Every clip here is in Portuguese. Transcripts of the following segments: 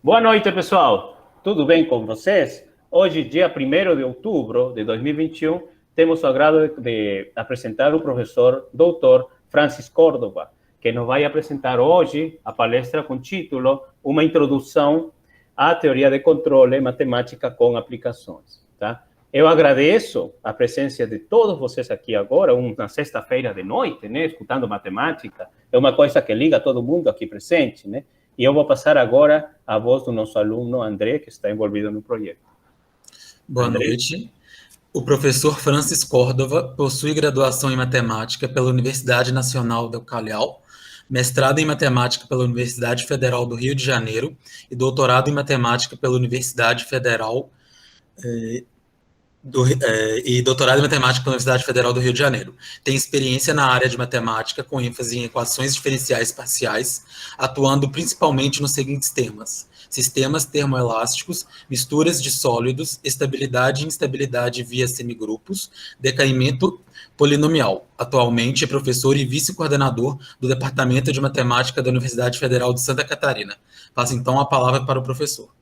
Boa noite, pessoal. Tudo bem com vocês? Hoje, dia 1º de outubro de 2021, temos o agrado de apresentar o professor Dr. Francis Córdova, que nos vai apresentar hoje a palestra com título Uma Introdução à Teoria de Controle Matemática com Aplicações. Tá? Eu agradeço a presença de todos vocês aqui agora, uma sexta-feira de noite, né, escutando matemática. É uma coisa que liga todo mundo aqui presente, né? E eu vou passar agora a voz do nosso aluno André, que está envolvido no projeto. Boa noite. O professor Francis Córdova possui graduação em matemática pela Universidade Nacional do Callao, mestrado em matemática pela Universidade Federal do Rio de Janeiro e doutorado em matemática pela Universidade Federal doutorado em matemática pela Universidade Federal do Rio de Janeiro. Tem experiência na área de matemática, com ênfase em equações diferenciais parciais, atuando principalmente nos seguintes temas: sistemas termoelásticos, misturas de sólidos, estabilidade e instabilidade via semigrupos, decaimento polinomial. Atualmente é professor e vice-coordenador do Departamento de Matemática da Universidade Federal de Santa Catarina. Passo então a palavra para o professor.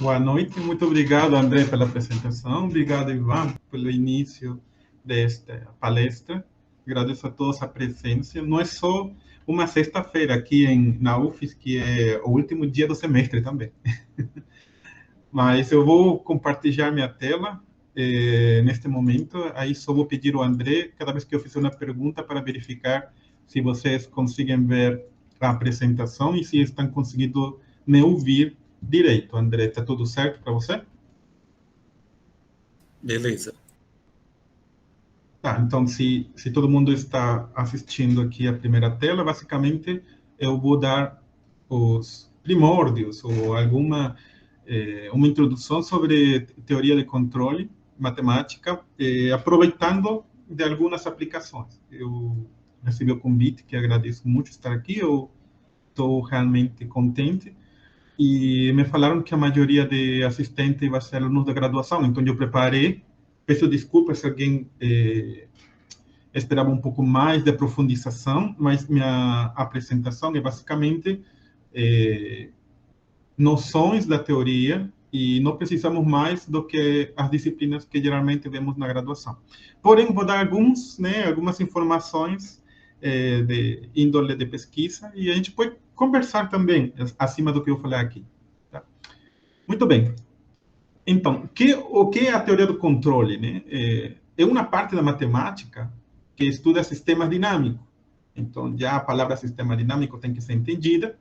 Boa noite, muito obrigado, André, pela apresentação. Obrigado, Ivan, pelo início desta palestra. Agradeço a todos a presença. Não é só uma sexta-feira aqui na UFES, que é o último dia do semestre também. Mas eu vou compartilhar minha tela neste momento. Aí só vou pedir ao André, cada vez que eu fizer uma pergunta, para verificar se vocês conseguem ver a apresentação e se estão conseguindo me ouvir direito. André, tá tudo certo para você? Beleza. Tá, então se todo mundo está assistindo aqui a primeira tela, basicamente eu vou dar os primórdios ou uma introdução sobre teoria de controle matemática, aproveitando de algumas aplicações. Eu recebi o convite, que agradeço muito estar aqui, eu estou realmente contente. E me falaram que a maioria de assistentes vai ser alunos da graduação, então eu preparei. Peço desculpas se alguém esperava um pouco mais de profundização, mas minha apresentação é basicamente noções da teoria, e não precisamos mais do que as disciplinas que geralmente vemos na graduação. Porém, vou dar algumas informações de índole de pesquisa, e a gente pode conversar também acima do que eu falei aqui. Tá? Muito bem. Então, o que é a teoria do controle? Né? É uma parte da matemática que estuda sistemas dinâmicos. Então, já a palavra sistema dinâmico tem que ser entendida,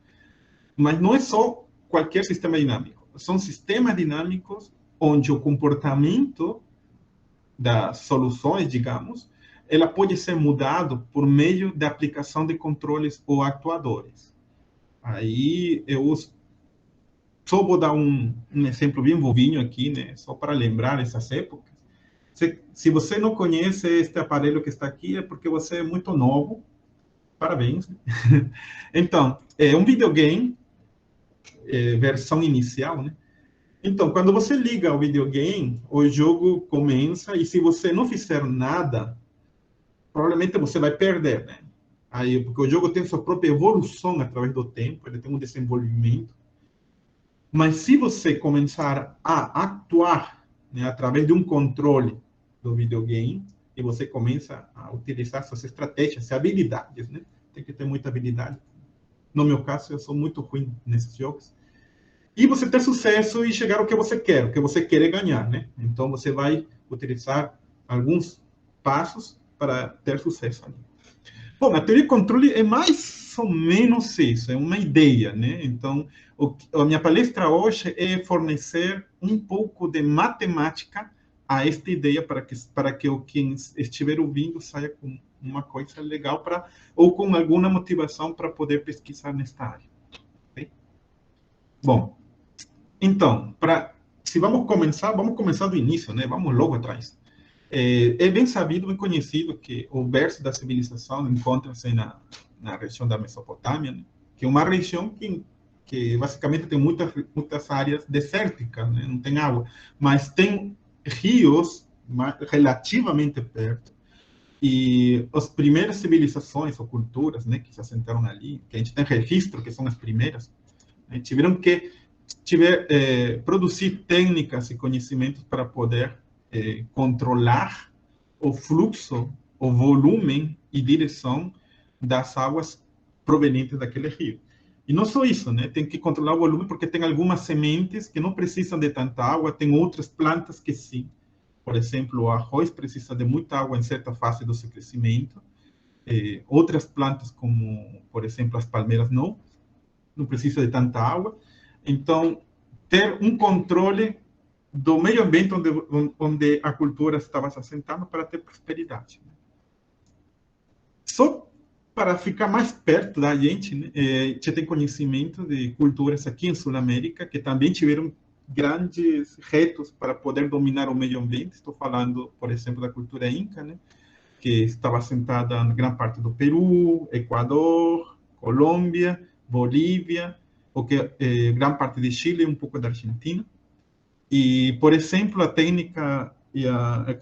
mas não é só qualquer sistema dinâmico. São sistemas dinâmicos onde o comportamento das soluções, digamos, ela pode ser mudado por meio da aplicação de controles ou actuadores. Aí eu só vou dar um exemplo bem bobinho aqui, né? Só para lembrar essas épocas. Se você não conhece este aparelho que está aqui, é porque você é muito novo. Parabéns. Então, é um videogame, versão inicial, né? Então, quando você liga o videogame, o jogo começa, e se você não fizer nada, provavelmente você vai perder, né? Aí, porque o jogo tem sua própria evolução através do tempo, ele tem um desenvolvimento. Mas se você começar a atuar, né, através de um controle do videogame, e você começa a utilizar suas estratégias, habilidades, né? Tem que ter muita habilidade. No meu caso, eu sou muito ruim nesses jogos. E você ter sucesso e chegar ao que você quer, o que você quer ganhar, né? Então, você vai utilizar alguns passos para ter sucesso ali. Bom, a teoria de controle é mais ou menos isso, é uma ideia, né? Então, a minha palestra hoje é fornecer um pouco de matemática a esta ideia para que quem estiver ouvindo saia com uma coisa legal ou com alguma motivação para poder pesquisar nesta área. Okay? Bom, então, se vamos começar do início, né? Vamos logo atrás. É bem sabido, bem conhecido que o berço da civilização encontra-se na região da Mesopotâmia, né? Que é uma região que basicamente tem muitas áreas desérticas, né? Não tem água, mas tem rios relativamente perto, e as primeiras civilizações ou culturas, né, que se assentaram ali, que a gente tem registro que são as primeiras, né? Tiveram que produzir técnicas e conhecimentos para poder controlar o fluxo, o volume e direção das águas provenientes daquele rio. E não só isso, né? Tem que controlar o volume porque tem algumas sementes que não precisam de tanta água, tem outras plantas que sim. Por exemplo, o arroz precisa de muita água em certa fase do seu crescimento. Outras plantas, como, por exemplo, as palmeiras, não precisa de tanta água. Então, ter um controle do meio ambiente onde a cultura estava se assentando para ter prosperidade. Só para ficar mais perto da gente, né, já tem conhecimento de culturas aqui em Sul-América que também tiveram grandes retos para poder dominar o meio ambiente. Estou falando, por exemplo, da cultura inca, né, que estava assentada na grande parte do Peru, Equador, Colômbia, Bolívia, grande parte de Chile e um pouco da Argentina. E, por exemplo, a técnica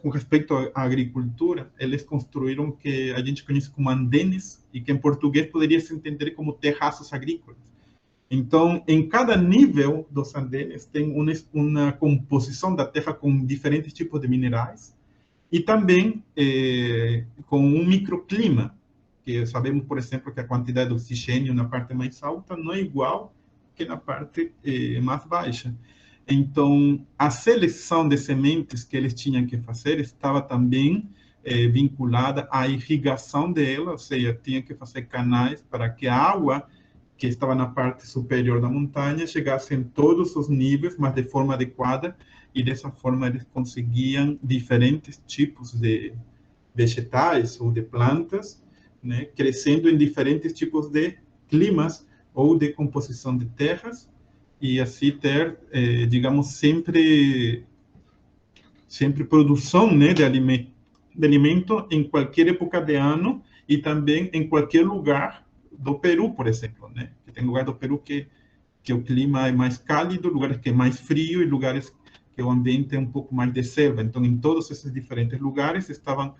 com respeito à agricultura, eles construíram o que a gente conhece como andenes e que em português poderia se entender como terraços agrícolas. Então, em cada nível dos andenes tem uma composição da terra com diferentes tipos de minerais e também com um microclima, que sabemos, por exemplo, que a quantidade de oxigênio na parte mais alta não é igual que na parte mais baixa. Então, a seleção de sementes que eles tinham que fazer estava também vinculada à irrigação dela, ou seja, tinha que fazer canais para que a água que estava na parte superior da montanha chegasse em todos os níveis, mas de forma adequada, e dessa forma eles conseguiam diferentes tipos de vegetais ou de plantas, né, crescendo em diferentes tipos de climas ou de composição de terras, e assim ter, digamos, sempre produção, né, de alimento em qualquer época de ano e também em qualquer lugar do Peru, por exemplo, né? Tem lugar do Peru que o clima é mais cálido, lugares que é mais frio e lugares que o ambiente é um pouco mais de selva. Então, em todos esses diferentes lugares estavam,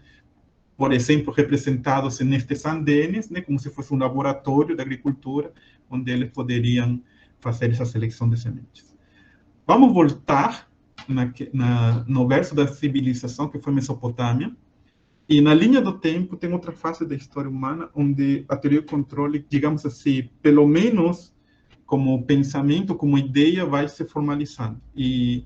por exemplo, representados nestes andenes, né, como se fosse um laboratório de agricultura, onde eles poderiam fazer essa seleção de sementes. Vamos voltar no verso da civilização, que foi Mesopotâmia, e na linha do tempo tem outra fase da história humana, onde a teoria do controle, digamos assim, pelo menos como pensamento, como ideia, vai se formalizando. E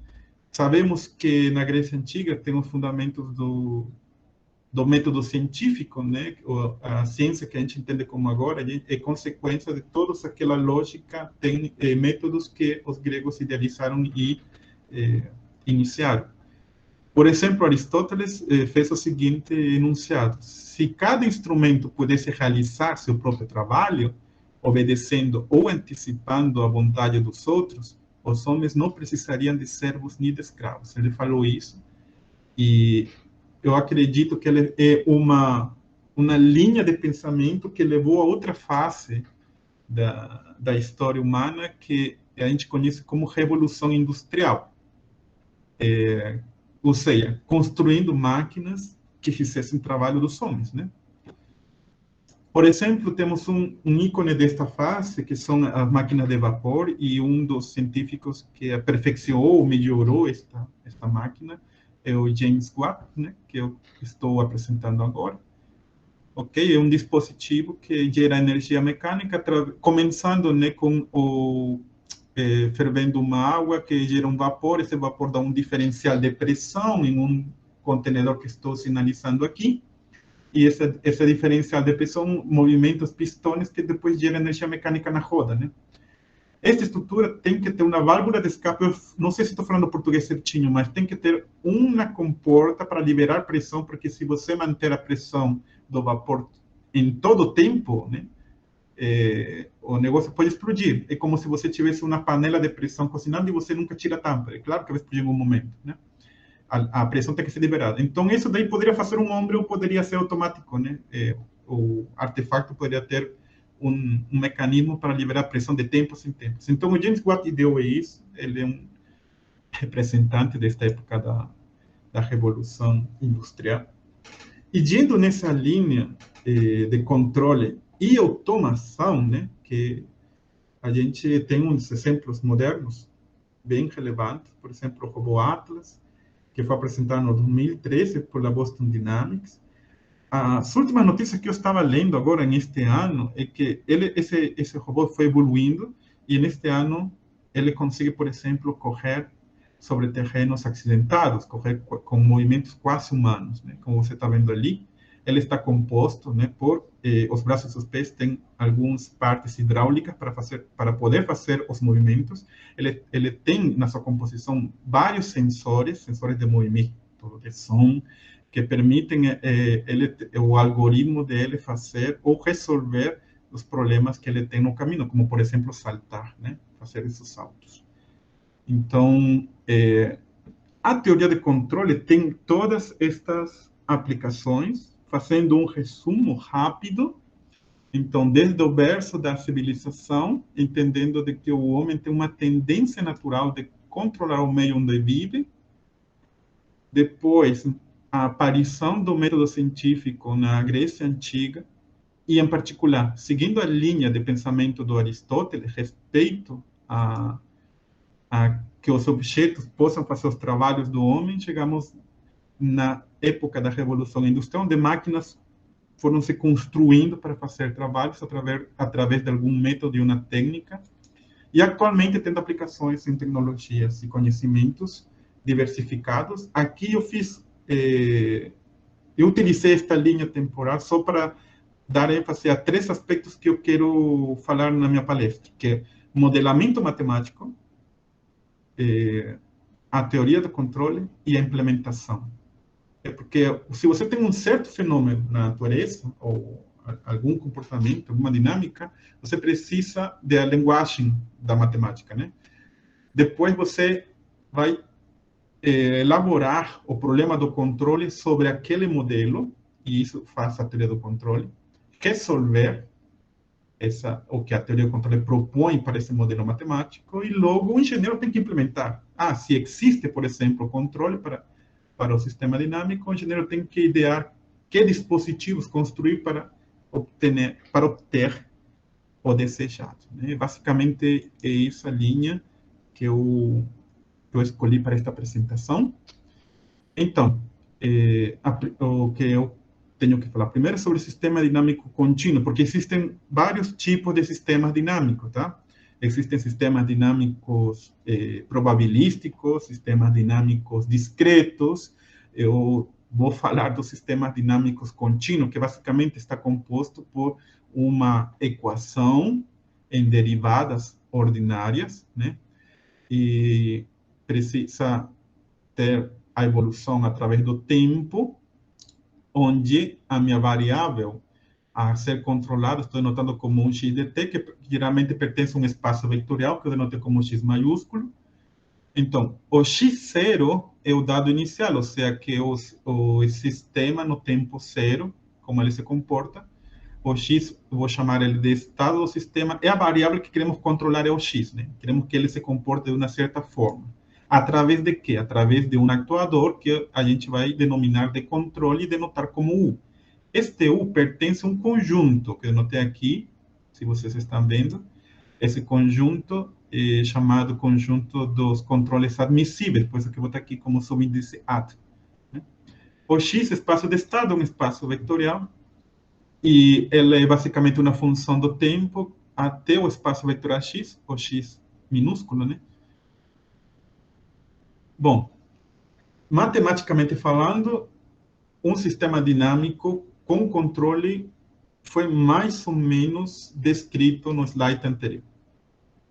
sabemos que na Grécia Antiga tem os fundamentos do método científico, né? A ciência que a gente entende como agora é consequência de toda aquela lógica, métodos que os gregos idealizaram e iniciaram. Por exemplo, Aristóteles fez o seguinte enunciado: se cada instrumento pudesse realizar seu próprio trabalho, obedecendo ou antecipando a vontade dos outros, os homens não precisariam de servos nem de escravos. Ele falou isso, e eu acredito que ele é uma linha de pensamento que levou a outra fase da história humana, que a gente conhece como Revolução Industrial. Ou seja, construindo máquinas que fizessem o trabalho dos homens, né? Por exemplo, temos um ícone desta fase, que são as máquinas de vapor, e um dos científicos que aperfeiçoou, melhorou esta máquina, é o James Watt, né, que eu estou apresentando agora. Ok? É um dispositivo que gera energia mecânica, começando, né, com fervendo uma água que gera um vapor. Esse vapor dá um diferencial de pressão em um contenedor que estou sinalizando aqui, e esse diferencial de pressão movimenta os pistões que depois gera energia mecânica na roda, né? Esta estrutura tem que ter uma válvula de escape, eu não sei se estou falando português certinho, mas tem que ter uma comporta para liberar pressão, porque se você manter a pressão do vapor em todo o tempo, né, o negócio pode explodir. É como se você tivesse uma panela de pressão cozinhando e você nunca tira a tampa. É claro que vai explodir em algum momento, né? A pressão tem que ser liberada. Então, isso daí poderia fazer um homem ou poderia ser automático, né? O artefato poderia ter um mecanismo para liberar pressão de tempos em tempos. Então, o James Watt ideou isso. Ele é um representante desta época da Revolução Industrial. E indo nessa linha de controle e automação, né, que A gente tem uns exemplos modernos bem relevantes, por exemplo, o robô Atlas, que foi apresentado em 2013 por a Boston Dynamics. As últimas notícias que eu estava lendo agora neste ano é que esse robô foi evoluindo e neste ano ele consegue, por exemplo, correr sobre terrenos acidentados, correr com movimentos quase humanos, né? Como você está vendo ali, ele está composto, né, por os braços e os pés têm algumas partes hidráulicas para poder fazer os movimentos. Ele tem na sua composição vários sensores de movimento, de som, que permitem o algoritmo dele fazer ou resolver os problemas que ele tem no caminho, como, por exemplo, saltar, né? Fazer esses saltos. Então, a teoria de controle tem todas estas aplicações, fazendo um resumo rápido. Então, desde o berço da civilização, entendendo de que o homem tem uma tendência natural de controlar o meio onde vive. Depois, a aparição do método científico na Grécia Antiga, e, em particular, seguindo a linha de pensamento do Aristóteles, respeito a que os objetos possam fazer os trabalhos do homem, chegamos na época da Revolução Industrial, onde máquinas foram se construindo para fazer trabalhos através de algum método e uma técnica, e atualmente tendo aplicações em tecnologias e conhecimentos diversificados. Aqui eu utilizei esta linha temporal só para dar ênfase a 3 aspectos que eu quero falar na minha palestra, que é modelamento matemático, a teoria do controle e a implementação. Porque se você tem um certo fenômeno na natureza, ou algum comportamento, alguma dinâmica, você precisa da linguagem da matemática, né? Depois você vai elaborar o problema do controle sobre aquele modelo, e isso faz a teoria do controle, resolver o que a teoria do controle propõe para esse modelo matemático, e logo o engenheiro tem que implementar. Se existe, por exemplo, controle para o sistema dinâmico, o engenheiro tem que idear que dispositivos construir para obter o desejado, né? Basicamente, é essa linha que eu escolhi para esta apresentação. Então, o que eu tenho que falar primeiro é sobre o sistema dinâmico contínuo, porque existem vários tipos de sistemas dinâmicos, tá? Existem sistemas dinâmicos probabilísticos, sistemas dinâmicos discretos. Eu vou falar dos sistemas dinâmicos contínuos, que basicamente está composto por uma equação em derivadas ordinárias, né? E precisa ter a evolução através do tempo, onde a minha variável a ser controlada, estou denotando como um x de t, que geralmente pertence a um espaço vetorial, que eu denotei como x maiúsculo. Então, o x0 é o dado inicial, ou seja, que o sistema no tempo zero, como ele se comporta. O x, eu vou chamar ele de estado do sistema, é a variável que queremos controlar, é o x, né? Queremos que ele se comporte de uma certa forma. Através de quê? Através de um actuador que a gente vai denominar de controle e denotar como U. Este U pertence a um conjunto, que eu notei aqui, se vocês estão vendo. Esse conjunto é chamado conjunto dos controles admissíveis, por isso que eu vou botar aqui como subíndice AD. O X, espaço de estado, é um espaço vetorial, e ele é basicamente uma função do tempo até o espaço vetorial X, o X minúsculo, né? Bom, matematicamente falando, um sistema dinâmico com controle foi mais ou menos descrito no slide anterior.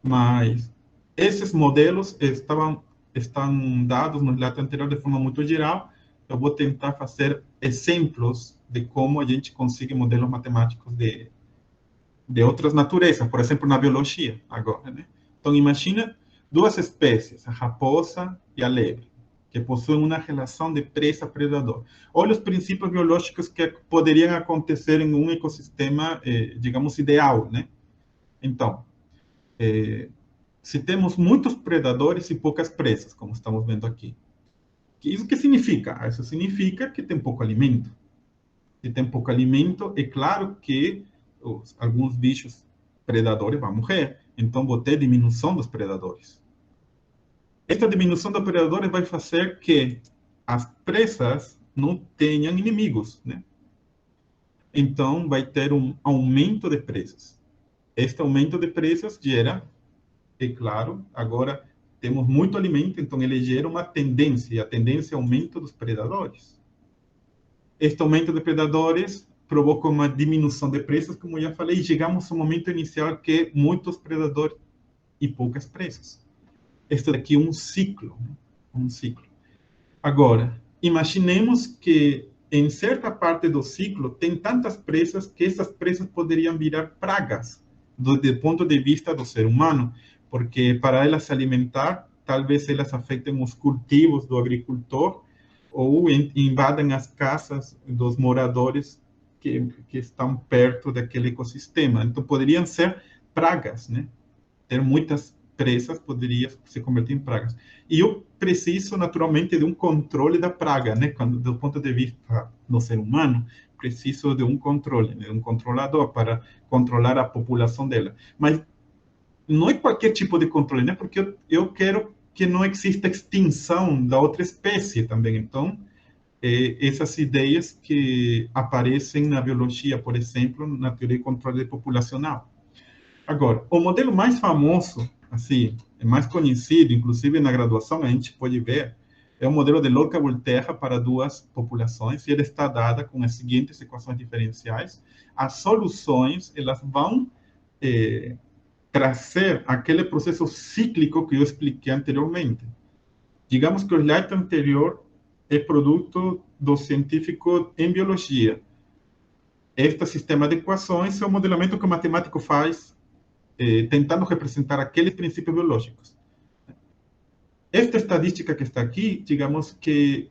Mas esses modelos estão dados no slide anterior de forma muito geral. Eu vou tentar fazer exemplos de como a gente consegue modelos matemáticos de outras naturezas, por exemplo, na biologia, agora, né? Então, imagina 2 espécies, a raposa e a lebre, que possuem uma relação de presa-predador. Olha os princípios biológicos que poderiam acontecer em um ecossistema, digamos, ideal, né? Então, se temos muitos predadores e poucas presas, como estamos vendo aqui. Isso que significa? Isso significa que tem pouco alimento. Se tem pouco alimento, é claro que alguns bichos predadores vão morrer. então vou ter diminuição dos predadores. Esta diminuição dos predadores vai fazer que as presas não tenham inimigos, né? Então, vai ter um aumento de presas. Este aumento de presas gera, é claro, agora temos muito alimento, então ele gera uma tendência, e a tendência é o aumento dos predadores. Este aumento de predadores provoca uma diminuição de presas, como já falei, e chegamos ao momento inicial que é muitos predadores e poucas presas. Este daqui é um ciclo, né? Um ciclo. Agora, imaginemos que em certa parte do ciclo tem tantas presas que essas presas poderiam virar pragas do ponto de vista do ser humano, porque para elas se alimentar, talvez elas afetem os cultivos do agricultor ou invadam as casas dos moradores que estão perto daquele ecossistema. Então, poderiam ser pragas, né? Ter muitas presas poderia se converter em pragas. E eu preciso, naturalmente, de um controle da praga, né? Quando, do ponto de vista do ser humano, preciso de um controle, né? Um controlador para controlar a população dela. Mas não é qualquer tipo de controle, né? Porque eu quero que não exista extinção da outra espécie também. Então, essas ideias que aparecem na biologia, por exemplo, na teoria de controle populacional. Agora, o modelo mais famoso, assim, mais conhecido, inclusive na graduação, a gente pode ver, é o modelo de Lotka-Volterra para duas populações, e ele está dada com as seguintes equações diferenciais. As soluções, elas vão trazer aquele processo cíclico que eu expliquei anteriormente. Digamos que o slide anterior é produto do científico em biologia. Este sistema de equações é o modelamento que o matemático faz tentando representar aqueles princípios biológicos. Esta estadística que está aqui, digamos que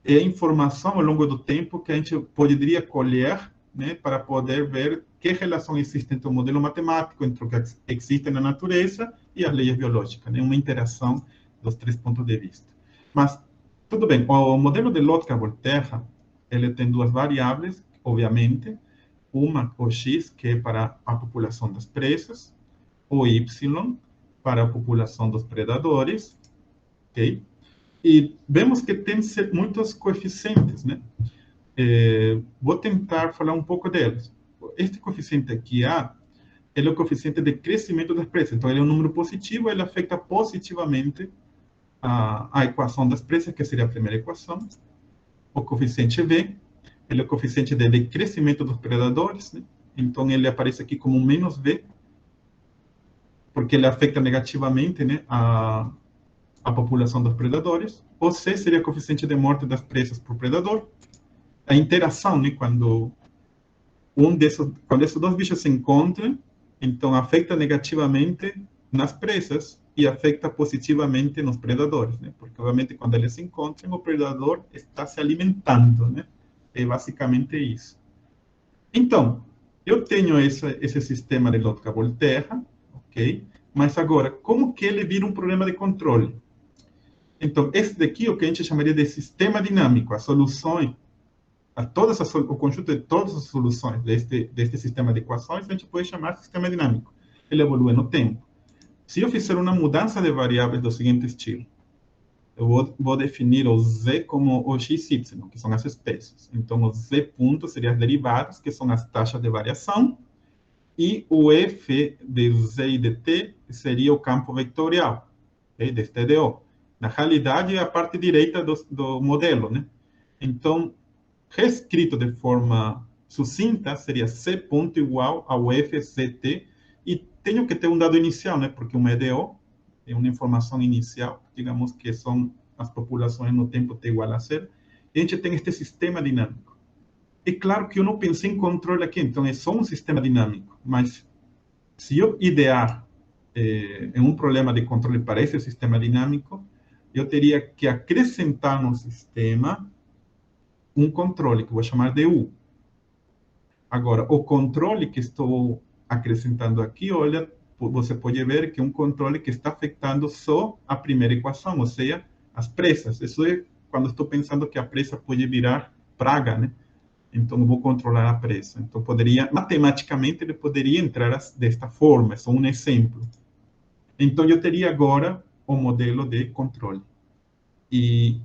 é informação ao longo do tempo que a gente poderia colher, né, para poder ver que relação existe entre o modelo matemático, entre o que existe na natureza e as leis biológicas, né, uma interação dos três pontos de vista. Mas, tudo bem, o modelo de Lotka-Volterra, ele tem duas variáveis, obviamente, uma, o X, que é para a população das presas, o Y, para a população dos predadores, ok? E vemos que tem muitos coeficientes, né? Vou tentar falar um pouco deles. Este coeficiente aqui, A, ele é o coeficiente de crescimento das presas. Então, ele é um número positivo, ele afeta positivamente a equação das presas, que seria a primeira equação. O coeficiente V, ele é o coeficiente de decrescimento dos predadores, né? Então, ele aparece aqui como menos V, porque ele afeta negativamente, né, a população dos predadores. O C seria o coeficiente de morte das presas por predador. A interação, né, quando esses dois bichos se encontram, então afeta negativamente nas presas e afeta positivamente nos predadores, né? Porque, obviamente, quando eles se encontram, o predador está se alimentando, né? É basicamente isso. Então, eu tenho esse sistema de Lotka-Volterra, ok? Mas agora, como que ele vira um problema de controle? Então, esse daqui é o que a gente chamaria de sistema dinâmico, as soluções, o conjunto de todas as soluções deste sistema de equações, a gente pode chamar de sistema dinâmico. Ele evolui no tempo. Se eu fizer uma mudança de variáveis do seguinte estilo, eu vou definir o z como o x, y, que são as espécies. Então, o z ponto seria as derivadas, que são as taxas de variação, e o f de z e de t seria o campo vetorial, okay, deste DO. Na realidade, é a parte direita do modelo, né? Então, reescrito de forma sucinta, seria c ponto igual ao f zt, e tenho que ter um dado inicial, né? Porque um EDO é uma informação inicial, digamos que são as populações no tempo t igual a 0, e a gente tem este sistema dinâmico. É claro que eu não pensei em controle aqui, então é só um sistema dinâmico, mas se eu idear em um problema de controle para esse sistema dinâmico, eu teria que acrescentar no sistema um controle, que eu vou chamar de U. Agora, o controle que estou acrescentando aqui, olha, você pode ver que é um controle que está afetando só a primeira equação, ou seja, as presas. Isso é quando estou pensando que a presa pode virar praga, né? Então, eu vou controlar a pressa. Então, matematicamente, ele poderia entrar desta forma, é só um exemplo. Então, eu teria agora o modelo de controle. E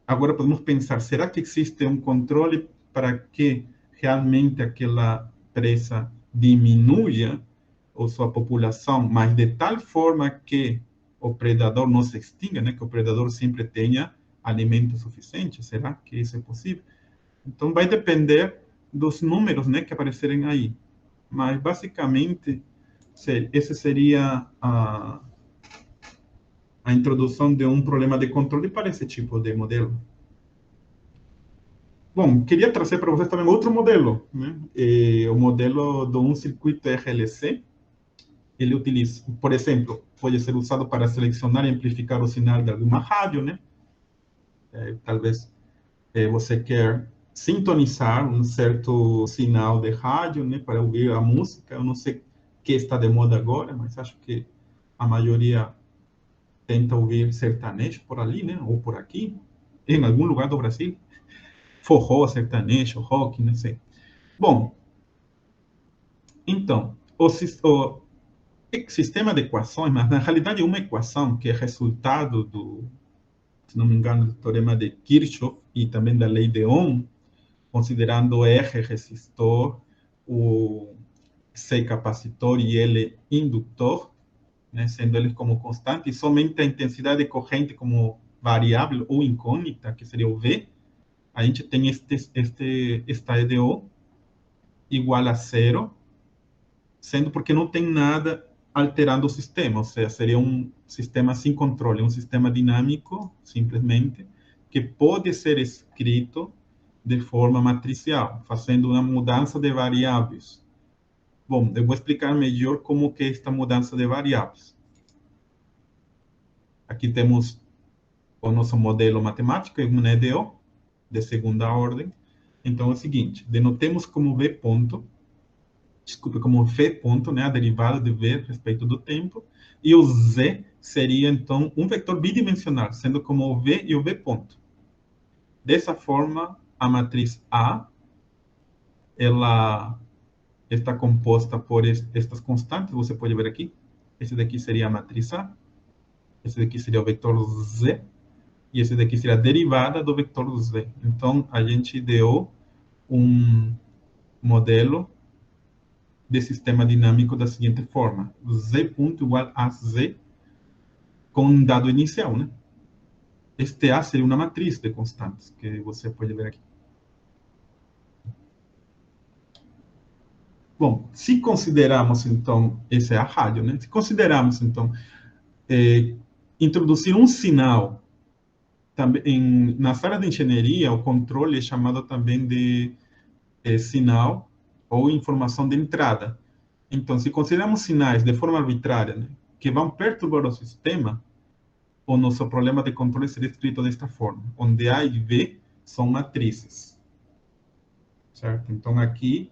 agora podemos pensar, será que existe um controle para que realmente aquela presa diminua ou sua população, mas de tal forma que o predador não se extinga, né? Que o predador sempre tenha alimento suficiente? Será que isso é possível? Então, vai depender dos números, né, que aparecerem aí. Mas, basicamente, esse seria a introdução de um problema de controle para esse tipo de modelo. Bom, queria trazer para vocês também outro modelo, né? O modelo de um circuito RLC. Ele utiliza, por exemplo, pode ser usado para selecionar e amplificar o sinal de alguma rádio, né? Talvez você quer sintonizar um certo sinal de rádio, né, para ouvir a música. Eu não sei o que está de moda agora, mas acho que a maioria tenta ouvir sertanejo por ali, né, ou por aqui, em algum lugar do Brasil. Forró, sertanejo, rock, não sei. Bom, então, o sistema de equações, mas na realidade é uma equação que é resultado do, se não me engano, do teorema de Kirchhoff e também da lei de Ohm, considerando R resistor, o C capacitor e L indutor, né, sendo eles como constante, e somente a intensidade de corrente como variável ou incógnita, que seria o V, a gente tem esta EDO igual a zero, sendo porque não tem nada alterando o sistema, ou seja, seria um sistema sem controle, um sistema dinâmico, simplesmente, que pode ser escrito de forma matricial, fazendo uma mudança de variáveis. Bom, eu vou explicar melhor como que é esta mudança de variáveis. Aqui temos o nosso modelo matemático, uma EDO, de segunda ordem. Então, é o seguinte, denotemos como V ponto, como V ponto, né, a derivada de V a respeito do tempo, e o Z seria, então, um vetor bidimensional, sendo como o V e o V ponto. Dessa forma, a matriz A, ela está composta por estas constantes, você pode ver aqui. Esse daqui seria a matriz A, esse daqui seria o vetor Z, e esse daqui seria a derivada do vetor Z. Então, a gente deu um modelo de sistema dinâmico da seguinte forma: Z ponto igual a Z com um dado inicial, né? Este A seria uma matriz de constantes, que você pode ver aqui. Bom, se considerarmos, então, esse é a rádio, né? Se considerarmos, então, introduzir um sinal, também, na área de engenharia, o controle é chamado também de sinal ou informação de entrada. Então, se considerarmos sinais de forma arbitrária, né, que vão perturbar o sistema, o nosso problema de controle seria escrito desta forma, onde A e B são matrizes. Certo? Então, aqui,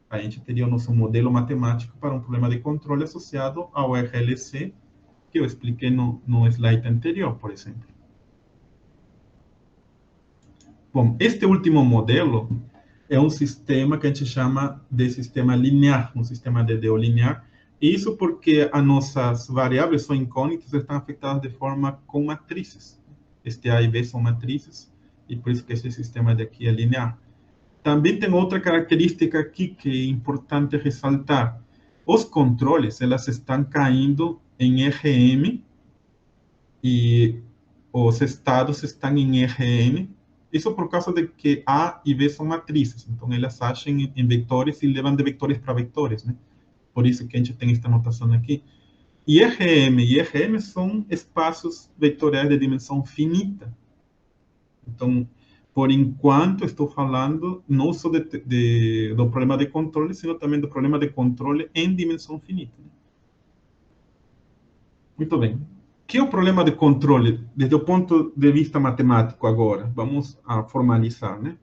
a gente teria o nosso modelo matemático para um problema de controle associado ao RLC, que eu expliquei no slide anterior, por exemplo. Bom, este último modelo é um sistema que a gente chama de sistema linear, um sistema de DO linear. Isso porque as nossas variáveis são incógnitas, estão afetadas de forma com matrizes. Este A e B são matrizes, e por isso que esse sistema daqui é linear. Também tem outra característica aqui que é importante ressaltar. Os controles, elas estão caindo em RM, e os estados estão em RN. Isso por causa de que A e B são matrizes. Então, elas agem em vetores e levam de vetores para vetores, né? Por isso que a gente tem esta notação aqui. E RM e RM são espaços vetoriais de dimensão finita. Então, por enquanto, estou falando não só do problema de controle, sino também do problema de controle em dimensão finita. Muito bem. O que é o problema de controle desde o ponto de vista matemático agora? Vamos a formalizar, né?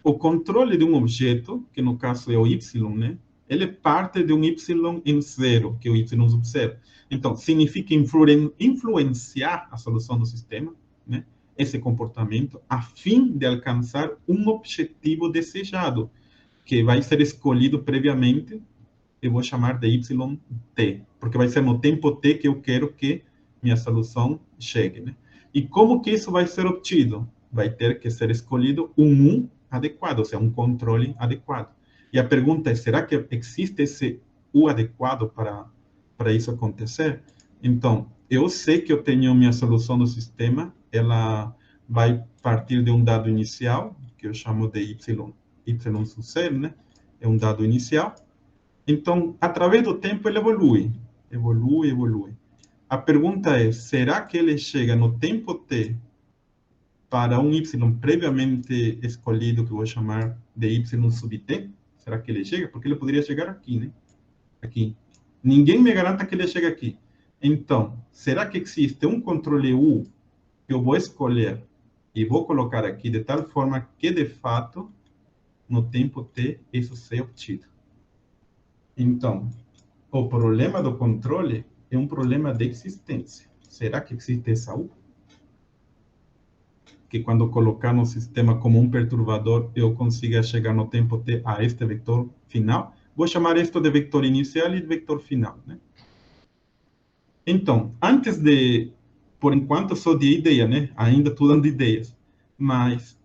O controle de um objeto, que no caso é o y, né? Ele parte de um y em zero, que é o y sub zero. Então, significa influenciar a solução do sistema, né? esse comportamento a fim de alcançar um objetivo desejado, que vai ser escolhido previamente, eu vou chamar de YT, porque vai ser no tempo T que eu quero que minha solução chegue, né? E como que isso vai ser obtido? Vai ter que ser escolhido um U adequado, ou seja, um controle adequado. E a pergunta é, será que existe esse U adequado para isso acontecer? Então, eu sei que eu tenho minha solução do sistema, ela vai partir de um dado inicial, que eu chamo de Y sub 0, né? É um dado inicial. Então, através do tempo, ele evolui. Evolui, evolui. A pergunta é, será que ele chega no tempo T para um Y previamente escolhido, que eu vou chamar de Y sub T? Será que ele chega? Porque ele poderia chegar aqui, né? Aqui. Ninguém me garanta que ele chegue aqui. Então, será que existe um controle U que eu vou escolher e vou colocar aqui de tal forma que, de fato, no tempo T, isso seja obtido? Então, o problema do controle é um problema de existência. Será que existe essa U? Que quando colocar no sistema como um perturbador, eu consiga chegar no tempo T a este vetor final? Vou chamar isto de vetor inicial e de vetor final, né? Então, antes de... Por enquanto, sou de ideia, né? Ainda estou dando ideias. Mas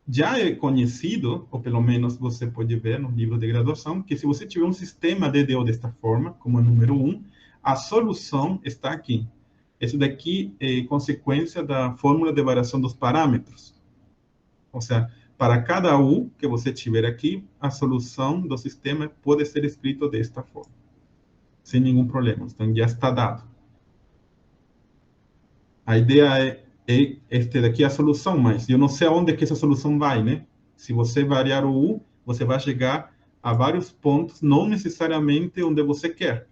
já é conhecido, ou pelo menos você pode ver no livro de graduação, que se você tiver um sistema DDO desta forma, como número 1, a solução está aqui. Isso daqui é consequência da fórmula de variação dos parâmetros. Ou seja, para cada U que você tiver aqui, a solução do sistema pode ser escrita desta forma, sem nenhum problema. Então, já está dado. A ideia é este daqui é a solução, mas eu não sei aonde que essa solução vai, né? Se você variar o U, você vai chegar a vários pontos, não necessariamente onde você quer.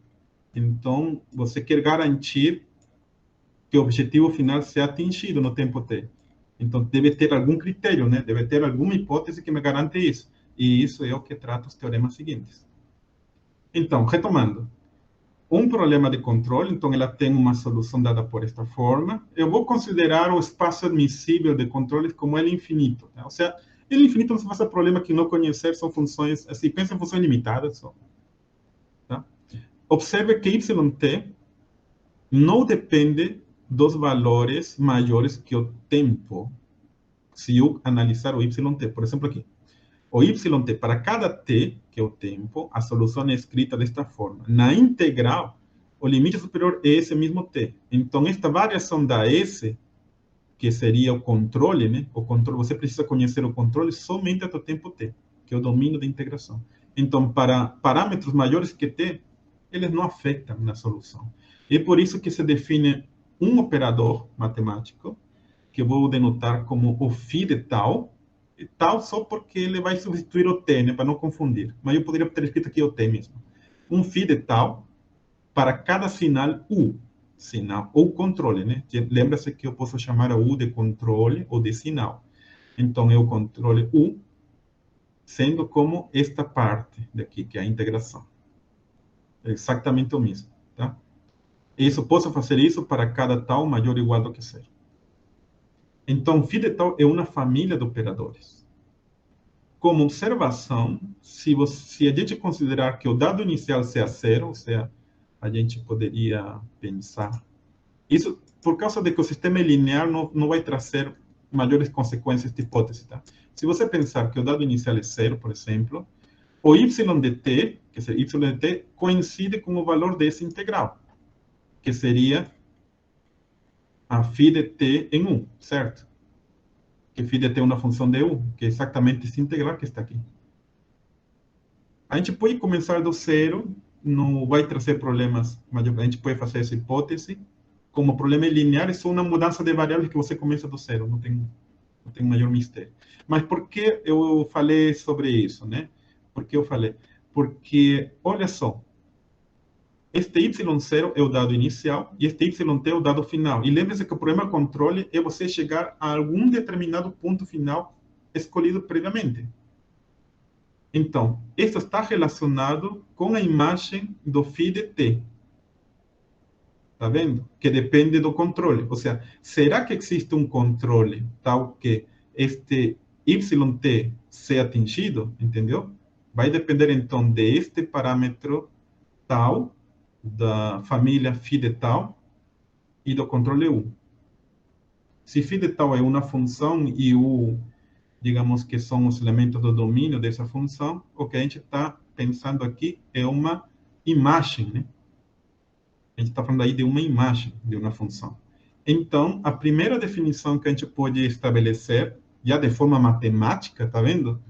Então, você quer garantir que o objetivo final seja atingido no tempo T. Então, deve ter algum critério, né? Deve ter alguma hipótese que me garante isso. E isso é o que trata os teoremas seguintes. Então, retomando. Um problema de controle, então ela tem uma solução dada por esta forma. Eu vou considerar o espaço admissível de controles como ele infinito. Né? Ou seja, ele infinito não se faz problema que não conhecer, são funções, assim, pensa em funções limitadas só. Tá? Observe que YT não depende dos valores maiores que o tempo, se eu analisar o YT. Por exemplo, aqui. O YT, para cada t, que é o tempo, a solução é escrita desta forma. Na integral, o limite superior é esse mesmo t. Então, esta variação da s, que seria o controle, né? O controle, você precisa conhecer o controle somente até o tempo t, que é o domínio da integração. Então, para parâmetros maiores que t, eles não afetam na solução. E por isso que se define um operador matemático, que eu vou denotar como o φ de tal, e tal só porque ele vai substituir o t, né, para não confundir. Mas eu poderia ter escrito aqui o t mesmo. Um φ de tal para cada sinal U. Sinal ou controle, né? Lembra-se que eu posso chamar a U de controle ou de sinal. Então, é o controle U, sendo como esta parte daqui, que é a integração. É exatamente o mesmo, tá? Isso, posso fazer isso para cada tal maior ou igual do que seja. Então, φ de tal é uma família de operadores. Como observação, se a gente considerar que o dado inicial seja zero, ou seja, a gente poderia pensar... Isso por causa de que o sistema é linear, não vai trazer maiores consequências de hipótese, tá? Se você pensar que o dado inicial é zero, por exemplo, o y de t, que seria y de t, coincide com o valor desse integral, que seria a φ de t em 1, certo? Que φ de t é uma função de u, que é exatamente esse integral que está aqui. A gente pode começar do zero, não vai trazer problemas, mas a gente pode fazer essa hipótese. Como o problema é linear, é só uma mudança de variáveis que você começa do zero, não tem maior mistério. Mas por que eu falei sobre isso, né? Por que eu falei? Porque, olha só, este y0 é o dado inicial e este yt é o dado final. E lembre-se que o problema de controle é você chegar a algum determinado ponto final escolhido previamente. Então, isso está relacionado com a imagem do φ de t. Tá vendo? Que depende do controle. Ou seja, será que existe um controle tal que este YT seja atingido? Entendeu? Vai depender, então, deste parâmetro tal, da família phi de tal, e do controle U. Se phi de tal é uma função e U, digamos que são os elementos do domínio dessa função, o que a gente está pensando aqui é uma imagem, né? A gente está falando aí de uma imagem, de uma função. Então, a primeira definição que a gente pode estabelecer, já de forma matemática, tá vendo?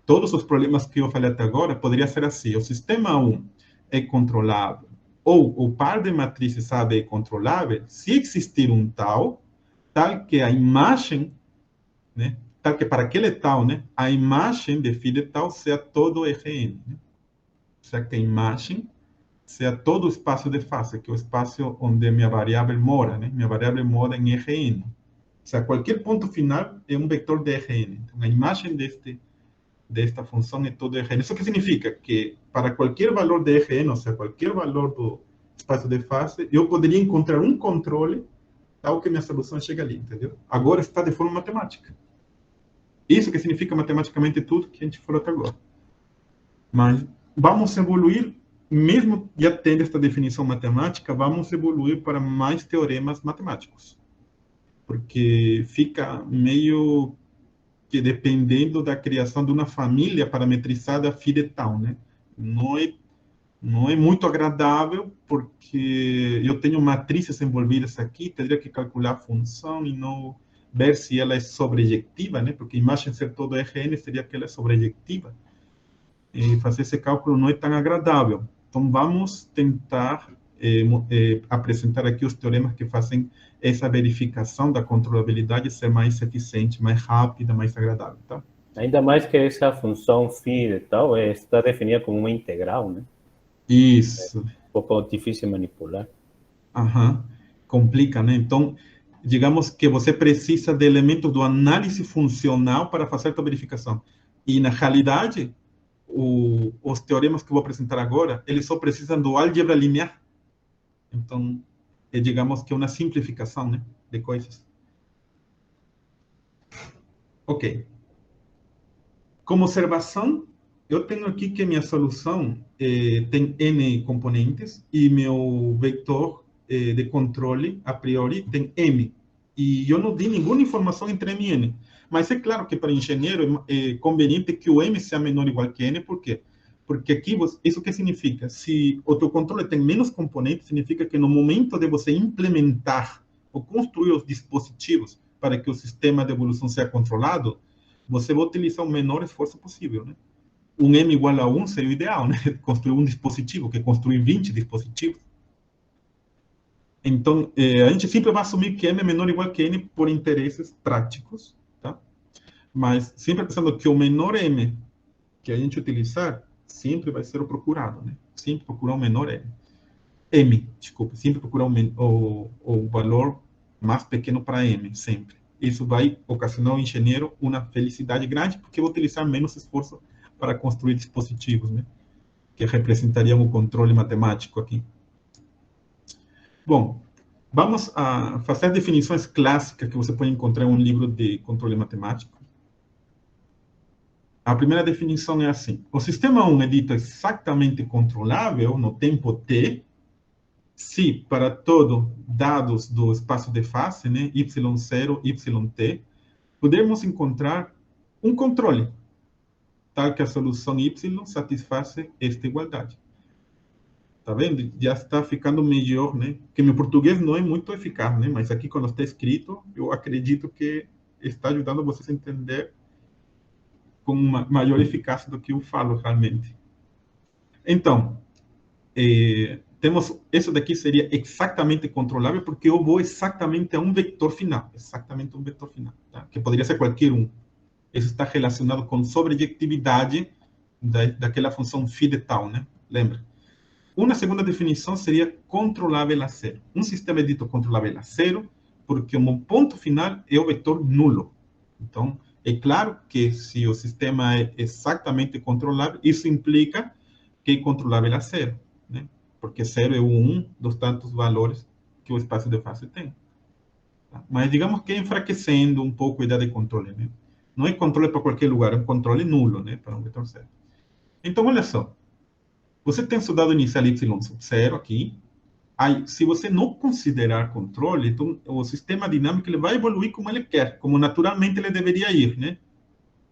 Todos os problemas que eu falei até agora, poderia ser assim: o sistema 1 é controlável, ou o par de matrizes AB é controlável, se existir um tal que a imagem, né, tal que para aquele tal, né, a imagem de phi de tal seja todo Rn, né? Seja que a imagem seja todo o espaço de face, que é o espaço onde minha variável mora, né? Minha variável mora em Rn. Ou seja, qualquer ponto final é um vetor de Rn. Então, a imagem desta função é todo Rn. Isso que significa que, para qualquer valor de Rn, ou seja, qualquer valor do espaço de face, eu poderia encontrar um controle tal que minha solução chega ali, entendeu? Agora está de forma matemática. Isso que significa matematicamente tudo que a gente falou até agora. Mas vamos evoluir, mesmo já tendo esta definição matemática, vamos evoluir para mais teoremas matemáticos. Porque fica meio que dependendo da criação de uma família parametrizada phi de tal, né? Não é muito agradável, porque eu tenho matrizes envolvidas aqui, teria que calcular a função e não ver se ela é sobrejetiva, né? Porque a imagem ser todo Rn seria que ela é sobrejetiva. E fazer esse cálculo não é tão agradável. Então, vamos tentar apresentar aqui os teoremas que fazem essa verificação da controlabilidade ser mais eficiente, mais rápida, mais agradável, tá? Ainda mais que essa função phi de tal está definida como uma integral, né? Isso. É um pouco difícil de manipular. Aham. Complica, né? Então, digamos que você precisa de elementos do análise funcional para fazer a verificação. E, na realidade, os teoremas que eu vou apresentar agora, eles só precisam do álgebra linear. Então, digamos que é uma simplificação, né, de coisas. Ok. Como observação, eu tenho aqui que minha solução tem n componentes e meu vetor de controle, a priori, tem m. E eu não dei nenhuma informação entre m e n. Mas é claro que para engenheiro é conveniente que o m seja menor ou igual que n. Por quê? Porque aqui, isso que significa? Se o teu controle tem menos componentes, significa que no momento de você implementar ou construir os dispositivos para que o sistema de evolução seja controlado, você vai utilizar o menor esforço possível, né? Um m igual a 1 seria o ideal, né? Construir um dispositivo, que construir 20 dispositivos. Então, a gente sempre vai assumir que m é menor ou igual que n por interesses práticos, tá? Mas sempre pensando que o menor m que a gente utilizar sempre vai ser o procurado, né? Sempre procurar o menor desculpa, sempre procurar o valor mais pequeno para m, sempre. Isso vai ocasionar ao engenheiro uma felicidade grande, porque vai utilizar menos esforço para construir dispositivos, né? Que representariam o controle matemático aqui. Bom, vamos a fazer definições clássicas que você pode encontrar em um livro de controle matemático. A primeira definição é assim: o sistema 1 é dito exatamente controlável no tempo t, se para todos dados do espaço de face, né, y0, yt, pudermos encontrar um controle, tal que a solução y satisfaça esta igualdade. Tá vendo? Já está ficando melhor, né? Porque meu português não é muito eficaz, né? Mas aqui, quando está escrito, eu acredito que está ajudando vocês a entender com uma maior eficácia do que eu falo realmente. Então, temos, isso daqui seria exatamente controlável, porque eu vou exatamente a um vetor final, tá? Que poderia ser qualquer um. Isso está relacionado com sobrejetividade daquela função phi de tal, né? Lembra? Uma segunda definição seria controlável a zero. Um sistema é dito controlável a zero, porque o ponto final é o vetor nulo. Então, é claro que se o sistema é exatamente controlável, isso implica que é controlável a zero, né? Porque zero é um dos tantos valores que o espaço de fase tem. Tá? Mas digamos que enfraquecendo um pouco a ideia de controle, né? Não é controle para qualquer lugar, é um controle nulo, né? Para um vetor certo. Então, olha só. Você tem seu dado inicial y sub 0 aqui. Aí, se você não considerar controle, então o sistema dinâmico ele vai evoluir como ele quer, como naturalmente ele deveria ir, né?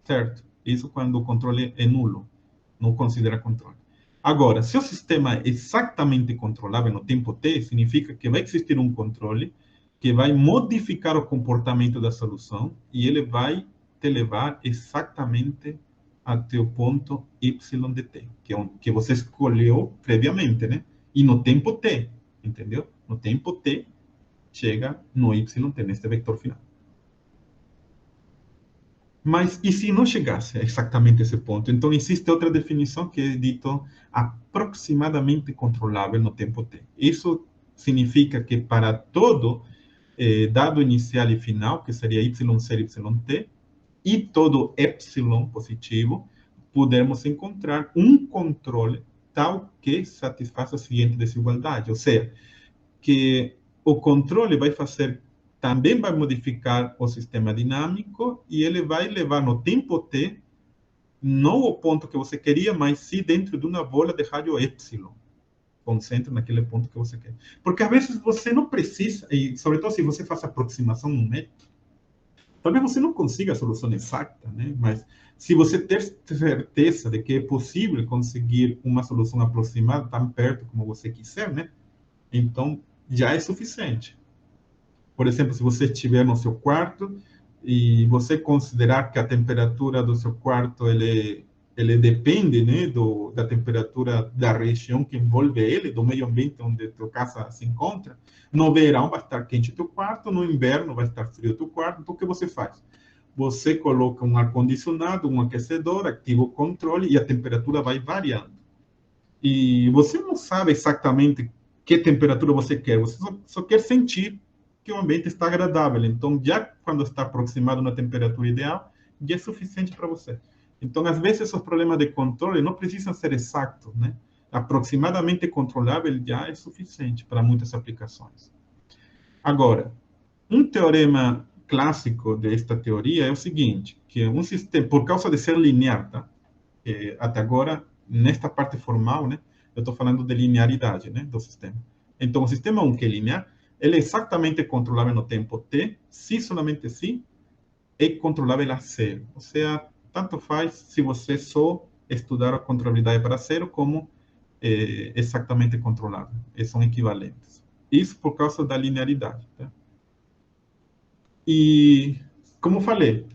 Certo? Isso quando o controle é nulo, não considera controle. Agora, se o sistema é exatamente controlável no tempo t, significa que vai existir um controle que vai modificar o comportamento da solução e ele vai te levar exatamente até o ponto y de t, que você escolheu previamente, né? E no tempo t, entendeu? No tempo t, chega no y t, neste vector final. Mas, e se não chegasse a exatamente esse ponto? Então, existe outra definição que é dito aproximadamente controlável no tempo t. Isso significa que para todo dado inicial e final, que seria y0, yt, e todo epsilon positivo, pudermos encontrar um controle tal que satisfaça a seguinte desigualdade. Ou seja, que o controle vai fazer, também vai modificar o sistema dinâmico e ele vai levar no tempo t, não o ponto que você queria, mas sim dentro de uma bola de rádio epsilon. Concentra naquele ponto que você quer. Porque às vezes você não precisa, e sobretudo se você faz aproximação numérica, talvez você não consiga a solução exata, né? Mas se você ter certeza de que é possível conseguir uma solução aproximada tão perto como você quiser, né? Então, já é suficiente. Por exemplo, se você estiver no seu quarto e você considerar que a temperatura do seu quarto ele depende, né, da temperatura da região que envolve ele, do meio ambiente onde a tua casa se encontra, no verão vai estar quente o teu quarto, no inverno vai estar frio o teu quarto, então o que você faz? Você coloca um ar-condicionado, um aquecedor, ativa o controle e a temperatura vai variando. E você não sabe exatamente que temperatura você quer, você só quer sentir que o ambiente está agradável. Então, já quando está aproximado na temperatura ideal, já é suficiente para você. Então, às vezes, os problemas de controle não precisam ser exatos, né? Aproximadamente controlável já é suficiente para muitas aplicações. Agora, um teorema clássico desta teoria é o seguinte, que um sistema, por causa de ser linear, tá? Até agora, nesta parte formal, né, eu estou falando de linearidade, né, do sistema. Então, o sistema 1, que é linear, ele é exatamente controlável no tempo t, se somente se é controlável a zero. Ou seja, tanto faz se você só estudar a controlabilidade para zero, como exatamente controlável. Eles são equivalentes. Isso por causa da linearidade. Tá? E, como falei,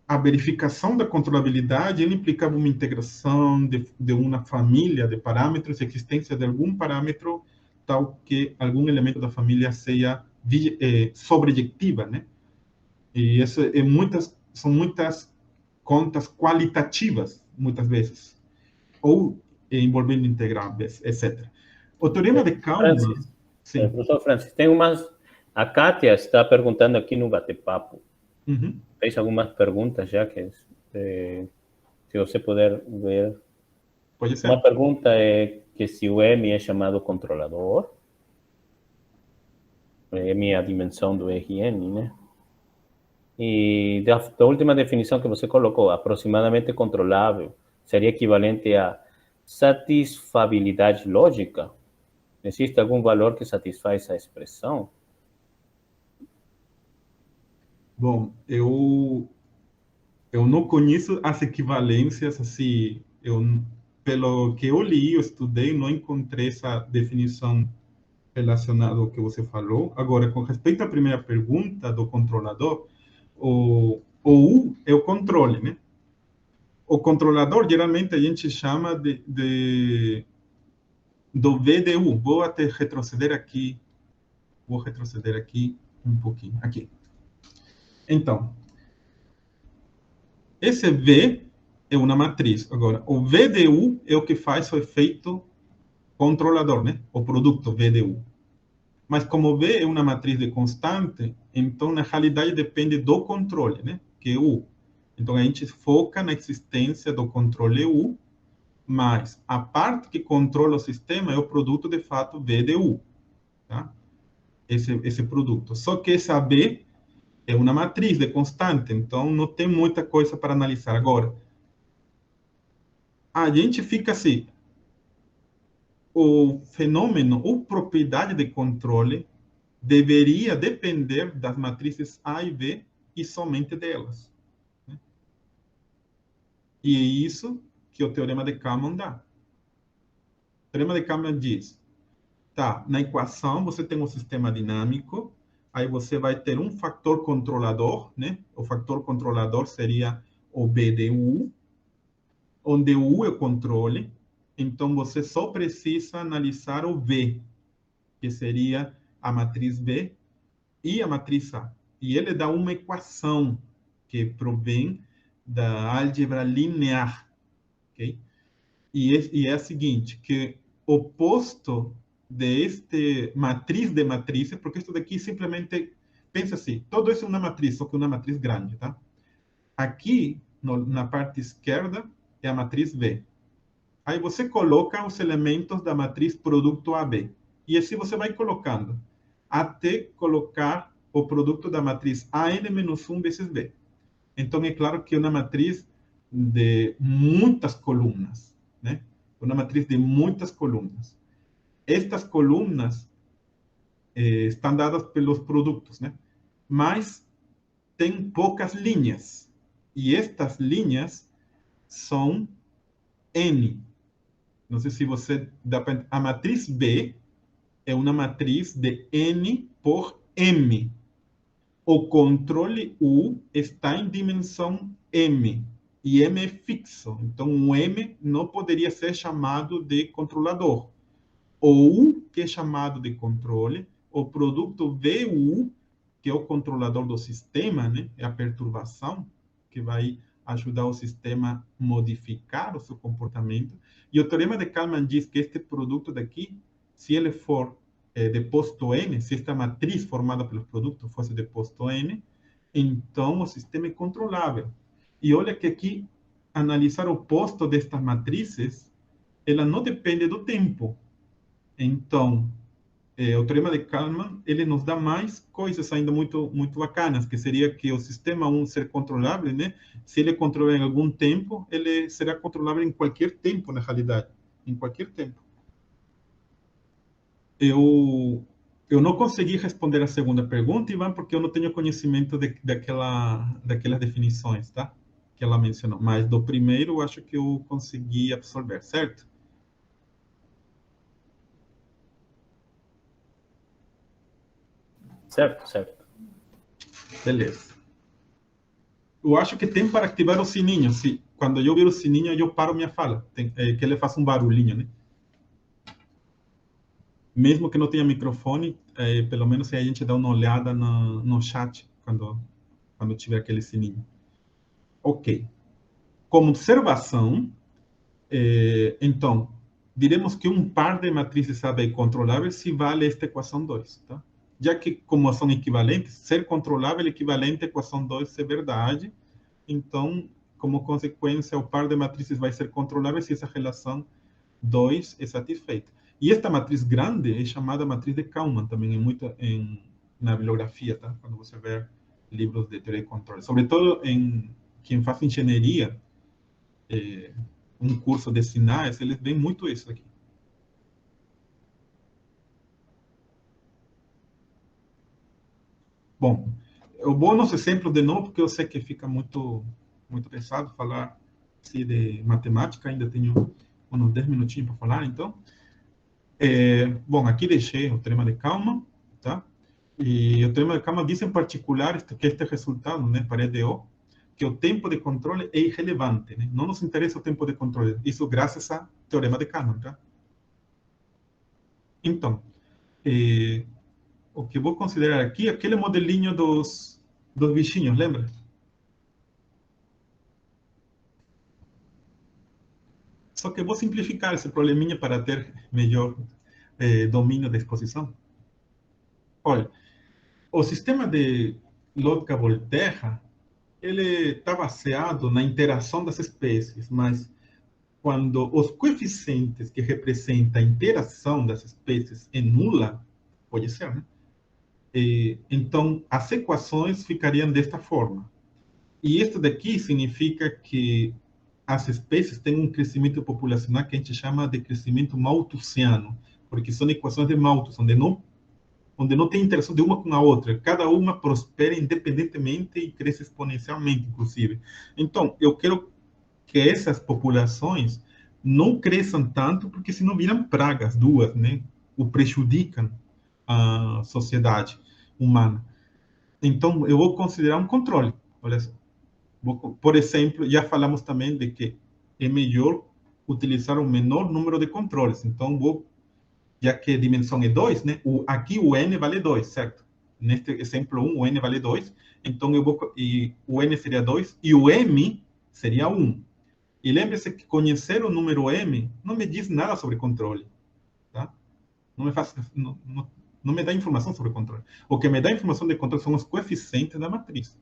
a verificação da controlabilidade implicava uma integração de uma família de parâmetros, a existência de algum parâmetro tal que algum elemento da família seja sobrejetiva, né? E isso são muitas contas qualitativas, muitas vezes, ou envolvendo integráveis, etc. O teorema de Kalman... Sim. Professor Francis, tem umas... A Kátia está perguntando aqui no bate-papo. Uhum. Fez algumas perguntas já, que se você puder ver. Pode ser. Uma pergunta é que se o M é chamado controlador. M é a dimensão do RN, né? E da última definição que você colocou, aproximadamente controlável, seria equivalente a satisfabilidade lógica? Existe algum valor que satisfaz essa expressão? Bom, eu não conheço as equivalências, assim, pelo que eu li, eu estudei, não encontrei essa definição relacionada ao que você falou. Agora, com respeito à primeira pergunta do controlador, o U é o controle, né? O controlador, geralmente, a gente chama do VDU. Vou até retroceder aqui. Vou retroceder aqui um pouquinho. Aqui. Então, esse V é uma matriz. Agora, o VDU é o que faz o efeito controlador, né? O produto VDU. Mas como V é uma matriz de constante, então, na realidade, depende do controle, né? Que é U. Então, a gente foca na existência do controle U, mas a parte que controla o sistema é o produto, de fato, VDU. Tá? esse produto. Só que essa B é uma matriz de constante, então não tem muita coisa para analisar. Agora, a gente fica assim, o fenômeno ou propriedade de controle deveria depender das matrizes A e B e somente delas. Né? E é isso que o teorema de Kalman dá. O teorema de Kalman diz, tá, na equação você tem um sistema dinâmico, aí você vai ter um fator controlador, né? O fator controlador seria o B de U, onde o U é o controle, então você só precisa analisar o V, que seria a matriz B e a matriz A. E ele dá uma equação que provém da álgebra linear, ok? E é a seguinte, que o posto deste matriz de matrizes, porque isso daqui simplesmente, pensa assim, todo isso é uma matriz, só que uma matriz grande, tá? Aqui, na parte esquerda, é a matriz V. Aí você coloca os elementos da matriz produto AB. E assim você vai colocando, até colocar o produto da matriz AN-1 vezes B. Então, é claro que é uma matriz de muitas colunas, né? Uma matriz de muitas colunas. Estas colunas estão dadas pelos produtos, né? Mas tem poucas linhas. E estas linhas são N. Não sei se você dá para... A matriz B é uma matriz de N por M. O controle U está em dimensão M. E M é fixo. Então, o M não poderia ser chamado de controlador. O U, que é chamado de controle, o produto VU, que é o controlador do sistema, né? É a perturbação, que vai ajudar o sistema a modificar o seu comportamento. E o teorema de Kalman diz que este produto daqui, se ele for de posto N, se esta matriz formada pelos produtos fosse de posto N, então o sistema é controlável. E olha que aqui, analisar o posto destas matrizes, ela não depende do tempo. Então, o teorema de Kalman, ele nos dá mais coisas ainda muito bacanas, que seria que o sistema 1 ser controlável, né? Se ele é controlável em algum tempo, ele será controlável em qualquer tempo, na realidade. Em qualquer tempo. Eu não consegui responder a segunda pergunta, Ivan, porque eu não tenho conhecimento daquelas definições, tá? Que ela mencionou. Mas do primeiro, eu acho que eu consegui absorver, certo? Certo, certo. Beleza. Eu acho que tem para ativar o sininho. Se, quando eu vir o sininho, eu paro minha fala. Tem, que ele faça um barulhinho, né? Mesmo que não tenha microfone, pelo menos a gente dá uma olhada no chat quando tiver aquele sininho. Ok. Como observação, então, diremos que um par de matrizes AB controláveis se vale esta equação 2, tá? Já que, como são equivalentes, ser controlável é equivalente à equação 2 ser verdade, então, como consequência, o par de matrizes vai ser controlável se essa relação 2 é satisfeita. E esta matriz grande é chamada matriz de Kalman, também na bibliografia, tá? Quando você ver livros de teoria de controle. Sobretudo em quem faz engenharia, um curso de sinais, eles veem muito isso aqui. Bom, eu vou nos exemplos de novo, porque eu sei que fica muito pesado falar assim, de matemática, ainda tenho uns 10 minutinhos para falar, então. Bom, aqui deixei o teorema de Kalman, tá? E o teorema de Kalman diz em particular que este resultado, né, parede O, que o tempo de controle é irrelevante, né? Não nos interessa o tempo de controle, isso graças ao teorema de Kalman, tá? Então, o que vou considerar aqui é aquele modelinho dos bichinhos, lembra? Só que eu vou simplificar esse probleminha para ter melhor domínio da exposição. Olha, o sistema de lógica Volterra, ele está baseado na interação das espécies, mas quando os coeficientes que representam a interação das espécies é nula, pode ser, né? Então, as equações ficariam desta forma. E isso daqui significa que as espécies têm um crescimento populacional que a gente chama de crescimento malthusiano, porque são equações de Malthus, onde não tem interação de uma com a outra. Cada uma prospera independentemente e cresce exponencialmente, inclusive. Então, eu quero que essas populações não cresçam tanto, porque senão viram pragas, duas, né? O prejudicam a sociedade humana. Então, eu vou considerar um controle. Olha só. Por exemplo, já falamos também de que é melhor utilizar o menor número de controles. Então, já que a dimensão é 2, né? Aqui o n vale 2, certo? Neste exemplo 1, o n vale 2. Então, o n seria 2 e o m seria 1. E lembre-se que conhecer o número m não me diz nada sobre controle. Tá? Não me dá informação sobre controle. O que me dá informação de controle são os coeficientes da matriz.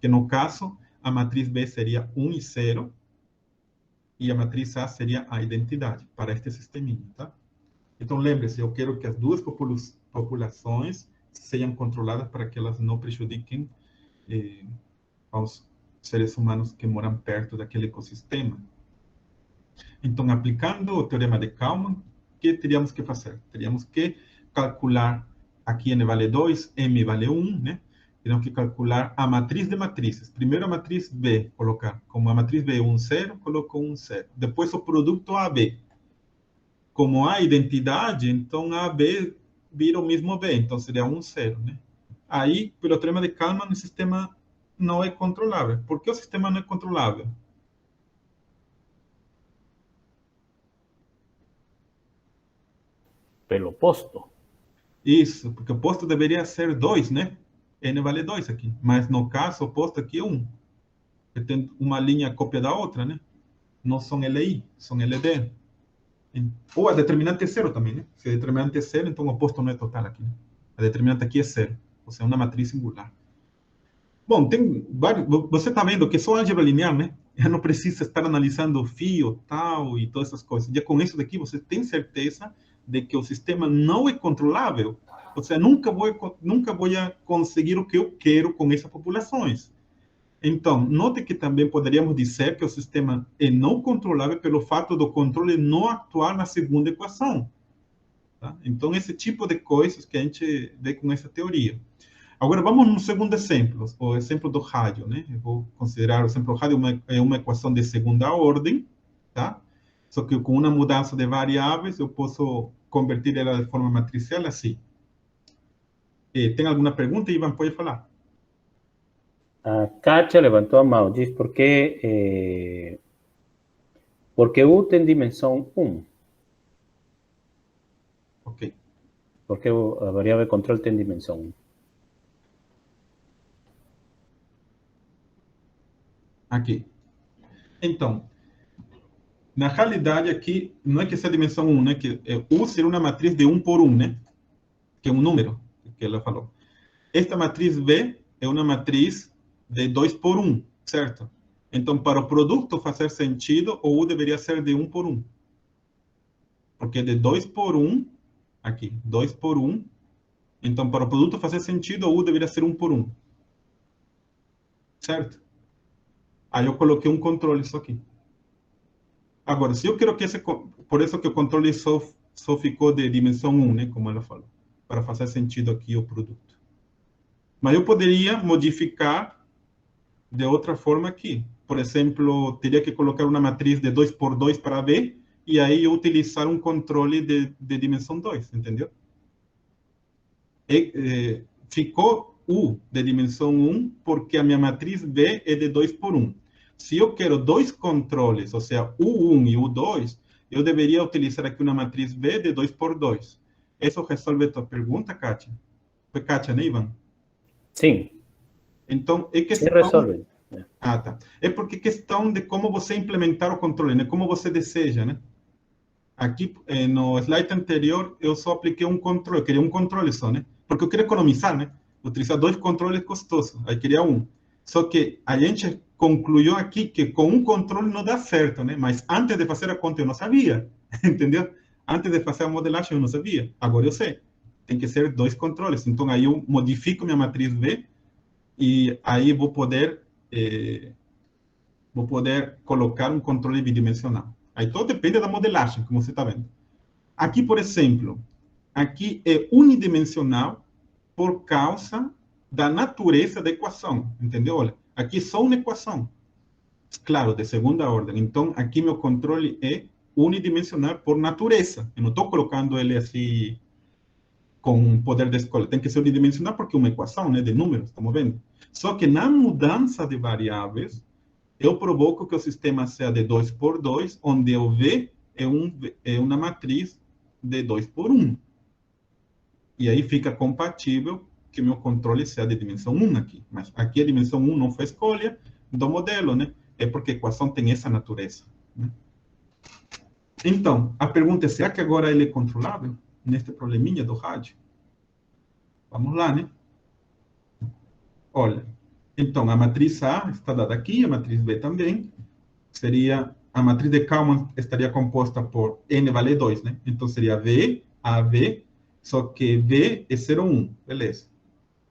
Que no caso, a matriz B seria 1 e 0. E a matriz A seria a identidade para este sisteminha, tá? Então, lembre-se, eu quero que as duas populações sejam controladas para que elas não prejudiquem aos seres humanos que moram perto daquele ecossistema. Então, aplicando o teorema de Kalman, o que teríamos que fazer? Teríamos que calcular, aqui n vale 2, m vale 1, né? Teríamos que calcular a matriz de matrizes. Primeiro a matriz B, colocar. Como a matriz B é 1, 0, coloco 1, 0. Depois o produto AB. Como há identidade, então AB vira o mesmo B, então seria 1, 0, né? Aí, pelo teorema de Kalman, o sistema não é controlável. Por que o sistema não é controlável? Pelo posto. Isso, porque o posto deveria ser 2, né? N vale 2 aqui. Mas no caso, o posto aqui é 1. Tem uma linha cópia da outra, né? Não são LI, são LD. Ou a determinante é 0 também, né? Se a determinante é 0, então o posto não é total aqui. Né? A determinante aqui é 0. Ou seja, uma matriz singular. Bom, tem vários. Você está vendo que só álgebra linear, né? Já não precisa estar analisando fio, tal e todas essas coisas. Já com isso daqui, você tem certeza de que o sistema não é controlável. Ou seja, nunca vou conseguir o que eu quero com essas populações. Então, note que também poderíamos dizer que o sistema é não controlável pelo fato do controle não atuar na segunda equação. Tá? Então, esse tipo de coisas que a gente vê com essa teoria. Agora, vamos no segundo exemplo, o exemplo do rádio, né? Eu vou considerar o exemplo do rádio é uma equação de segunda ordem, tá? Só que com uma mudança de variáveis, eu posso convertir ela de forma matricial assim. Tem alguma pergunta, Ivan? Pode falar. A Katia levantou a mão, diz porque U tem dimensão 1. Ok. Porque a variável de controle tem dimensão 1. Aqui. Então, na realidade aqui, não é que essa dimensão 1, né? Que U seria uma matriz de 1 por 1, né? Que é um número que ela falou. Esta matriz B é uma matriz de 2 por 1, certo? Então, para o produto fazer sentido, o U deveria ser de 1 por 1. Porque de 2 por 1, aqui, 2 por 1, então para o produto fazer sentido, o U deveria ser 1 por 1. Certo? Aí eu coloquei um controle isso aqui. Agora, se eu quero que por isso que o controle só ficou de dimensão 1, né? Como ela falou. Para fazer sentido aqui o produto. Mas eu poderia modificar de outra forma aqui. Por exemplo, teria que colocar uma matriz de 2 por 2 para B, e aí eu utilizar um controle de dimensão 2, entendeu? Ficou U de dimensão 1, porque a minha matriz B é de 2 por 1. Se eu quero dois controles, ou seja, U1 e U2, eu deveria utilizar aqui uma matriz B de 2 por 2. Isso resolve a tua pergunta, Kátia? Foi Kátia, né, Ivan? Sim. Então, é questão... Sim, resolve. Ah, tá. É porque questão de como você implementar o controle, né? Como você deseja, né? Aqui, no slide anterior, eu só apliquei um controle. Eu queria um controle só, né? Porque eu queria economizar, né? Utilizar 2 controles é custoso. Aí queria um. Só que a gente concluiu aqui que com um controle não dá certo, né? Mas antes de fazer a conta eu não sabia, entendeu? Antes de fazer a modelagem eu não sabia. Agora eu sei. Tem que ser 2 controles. Então, aí eu modifico minha matriz V e aí vou poder colocar um controle bidimensional. Aí tudo depende da modelagem, como você está vendo. Aqui, por exemplo, aqui é unidimensional por causa da natureza da equação, entendeu? Olha, aqui é só uma equação, claro, de segunda ordem. Então, aqui meu controle é unidimensional por natureza. Eu não estou colocando ele assim com poder de escolha. Tem que ser unidimensional porque é uma equação, né, de números, estamos vendo. Só que na mudança de variáveis, eu provoco que o sistema seja de 2 por 2, onde o V é uma matriz de 2 por 1. E aí fica compatível que meu controle seja de dimensão 1 aqui. Mas aqui a dimensão 1 não foi escolha do modelo, né? É porque a equação tem essa natureza, né? Então, a pergunta é, será que agora ele é controlável neste probleminha do rádio? Vamos lá, né? Olha, então a matriz A está dada aqui, a matriz B também. Seria, a matriz de Kalman estaria composta por N vale 2, né? Então seria V, AB, só que V é 0, 1, beleza.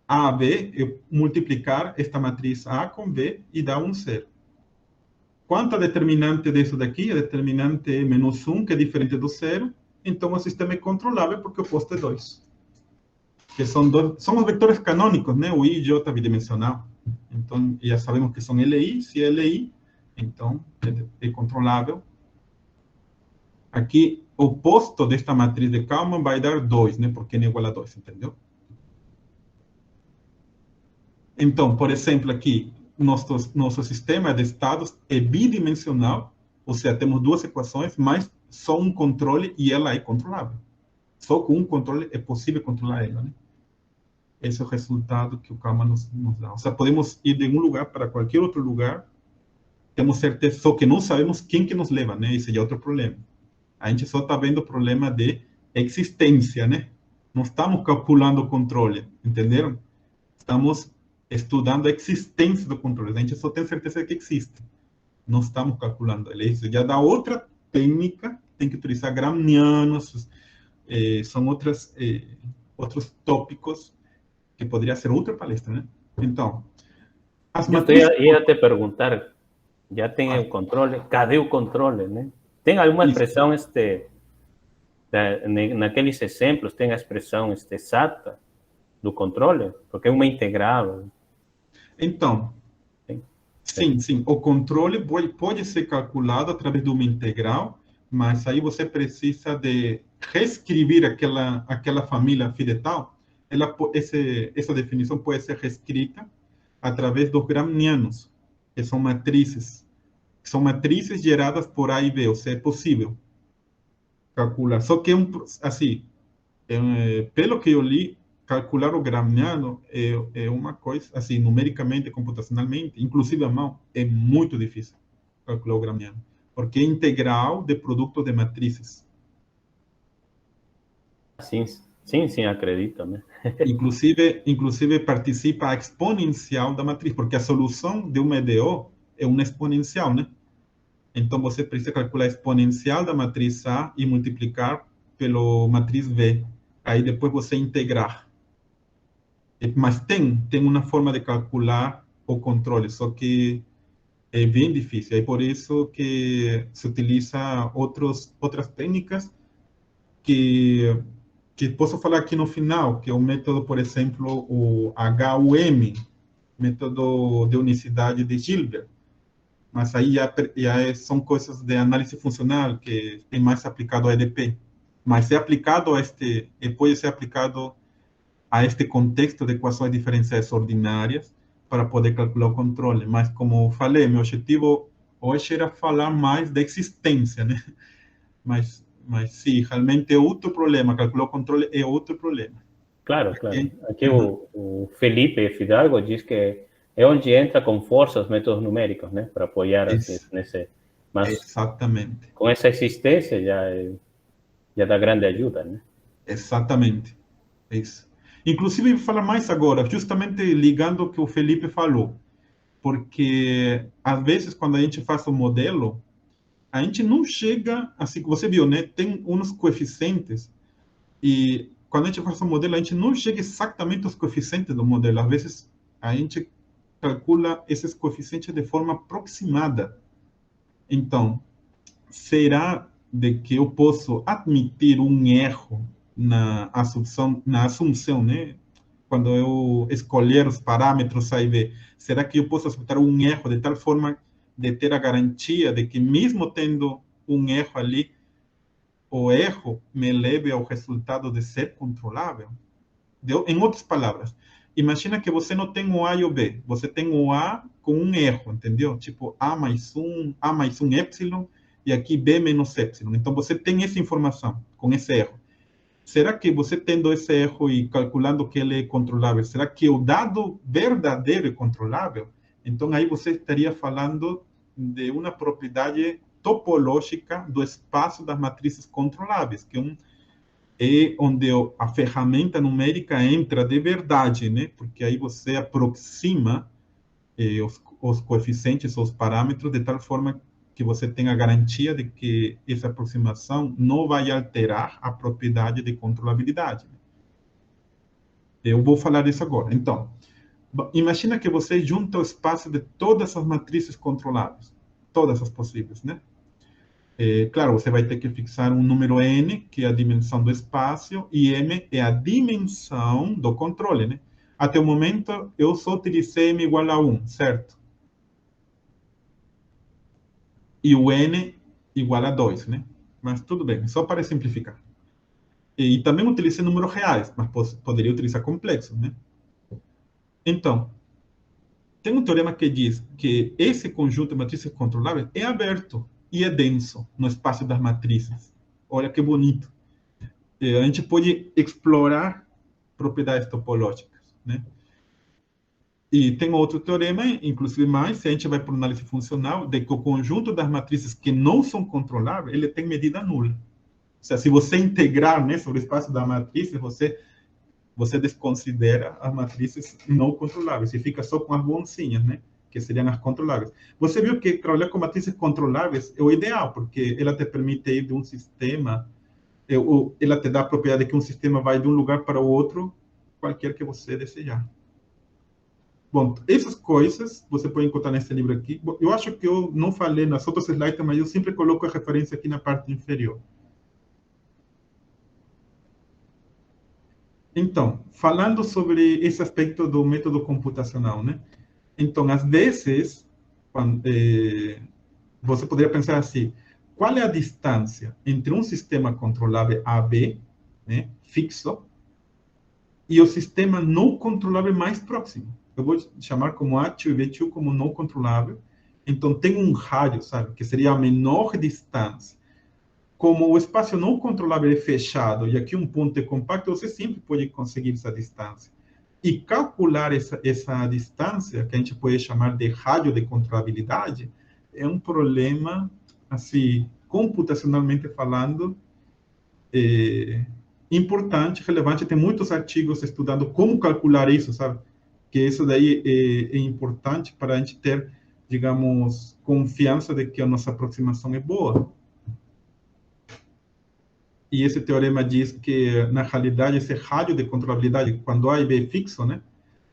AB, eu multiplicar esta matriz A com V e dá 1, 0. Quanto a determinante disso daqui? A determinante é menos 1, que é diferente do 0. Então o sistema é controlável porque o oposto é 2. Que são os vetores canônicos, né? O I e J bidimensional. Então, já sabemos que são LI. Se é LI, então é controlável. Aqui, o oposto desta matriz de Kalman vai dar 2, né? Porque N é igual a 2, entendeu? Então, por exemplo, aqui, nosso sistema de estados é bidimensional, ou seja, temos duas equações, mas só um controle e ela é controlável. Só com um controle é possível controlar ela, né? Esse é o resultado que o Kalman nos dá. Ou seja, podemos ir de um lugar para qualquer outro lugar, temos certeza, só que não sabemos quem que nos leva, né? Esse é outro problema. A gente só está vendo o problema de existência, né? Não estamos calculando o controle, entenderam? Estamos estudando a existência do controle. A gente só tem certeza que existe. Não estamos calculando ele. Isso já dá outra técnica, tem que utilizar gramianos, são outros tópicos que poderia ser outra palestra, né? Então, as matrizes... Eu ia te perguntar, já tem o controle, cadê o controle, né? Tem alguma expressão, naqueles exemplos, tem a expressão exata do controle? Porque é uma integral. Então, sim, o controle pode ser calculado através de uma integral, mas aí você precisa de reescrever aquela família phi de tal. Essa definição pode ser reescrita através dos gramianos, que são matrizes geradas por A e B, ou seja, é possível calcular. Só que, assim, pelo que eu li, calcular o gramiano é uma coisa, assim, numericamente, computacionalmente, inclusive a mão, é muito difícil calcular o gramiano, porque é integral de produto de matrizes. Sim, acredito, né? Inclusive participa a exponencial da matriz, porque a solução de uma EDO é uma exponencial, né? Então, você precisa calcular a exponencial da matriz A e multiplicar pela matriz V. Aí, depois, você integrar. Mas tem uma forma de calcular o controle, só que é bem difícil. É por isso que se utiliza outras técnicas que posso falar aqui no final, que é o método, por exemplo, o HUM, método de unicidade de Hilbert. Mas aí já são coisas de análise funcional, que é mais aplicado a EDP. Mas é aplicado pode ser aplicado a este contexto de equações diferenciais ordinárias para poder calcular o controle. Mas, como falei, meu objetivo hoje era falar mais da existência, né? Mas sim, realmente é outro problema. Calcular o controle é outro problema. Claro. Aqui o Felipe Fidalgo diz que é onde entra com força os métodos numéricos, né? Para apoiar nesse... Mas exatamente. Com essa existência já dá grande ajuda, né? Exatamente. Isso. Inclusive, vou falar mais agora, justamente ligando o que o Felipe falou. Porque, às vezes, quando a gente faz o modelo, a gente não chega, assim que você viu, né? Tem uns coeficientes e quando a gente faz um modelo, a gente não chega exatamente aos coeficientes do modelo. Às vezes, a gente calcula esses coeficientes de forma aproximada. Então, será de que eu posso admitir um erro na assunção, né? Quando eu escolher os parâmetros A e B, será que eu posso aceitar um erro de tal forma de ter a garantia de que, mesmo tendo um erro ali, o erro me leve ao resultado de ser controlável? Em outras palavras, imagina que você não tem o A e o B, você tem o A com um erro, entendeu? Tipo A mais um epsilon, e aqui B menos epsilon. Então, você tem essa informação com esse erro. Será que você tendo esse erro e calculando que ele é controlável, será que o dado verdadeiro é controlável? Então, aí você estaria falando de uma propriedade topológica do espaço das matrizes controláveis, que é onde a ferramenta numérica entra de verdade, né? Porque aí você aproxima os coeficientes, os parâmetros, de tal forma que você tenha a garantia de que essa aproximação não vai alterar a propriedade de controlabilidade. Eu vou falar disso agora. Então, imagina que você junta o espaço de todas as matrizes controláveis, todas as possíveis, né? Claro, você vai ter que fixar um número n, que é a dimensão do espaço, e m é a dimensão do controle, né? Até o momento, eu só utilizei m igual a 1, certo? E o n igual a 2, né? Mas tudo bem, só para simplificar. E também utilizei números reais, mas poderia utilizar complexos, né? Então, tem um teorema que diz que esse conjunto de matrizes controláveis é aberto e é denso no espaço das matrizes. Olha que bonito. A gente pode explorar propriedades topológicas, né? E tem outro teorema, inclusive mais, se a gente vai para análise funcional, de que o conjunto das matrizes que não são controláveis, ele tem medida nula. Ou seja, se você integrar, né, sobre o espaço da matriz, você desconsidera as matrizes não controláveis e fica só com as bonzinhas, né, que seriam as controláveis. Você viu que trabalhar com matrizes controláveis é o ideal, porque ela te permite ir de um sistema, ela te dá a propriedade de que um sistema vai de um lugar para o outro, qualquer que você desejar. Bom, essas coisas você pode encontrar nesse livro aqui. Eu acho que eu não falei nas outras slides, mas eu sempre coloco a referência aqui na parte inferior. Então, falando sobre esse aspecto do método computacional, né? Então, às vezes, você poderia pensar assim: qual é a distância entre um sistema controlável AB, né, fixo, e o sistema não controlável mais próximo? Eu vou chamar como A2 e B2 como não controlável. Então, tem um rádio, sabe, que seria a menor distância. Como o espaço não controlável é fechado e aqui um ponto é compacto, você sempre pode conseguir essa distância. E calcular essa distância, que a gente pode chamar de rádio de controlabilidade, é um problema, assim, computacionalmente falando, importante, relevante. Tem muitos artigos estudando como calcular isso, sabe? Que isso daí é importante para a gente ter, digamos, confiança de que a nossa aproximação é boa. E esse teorema diz que, na realidade, esse rádio de controlabilidade, quando A e B é fixo, né,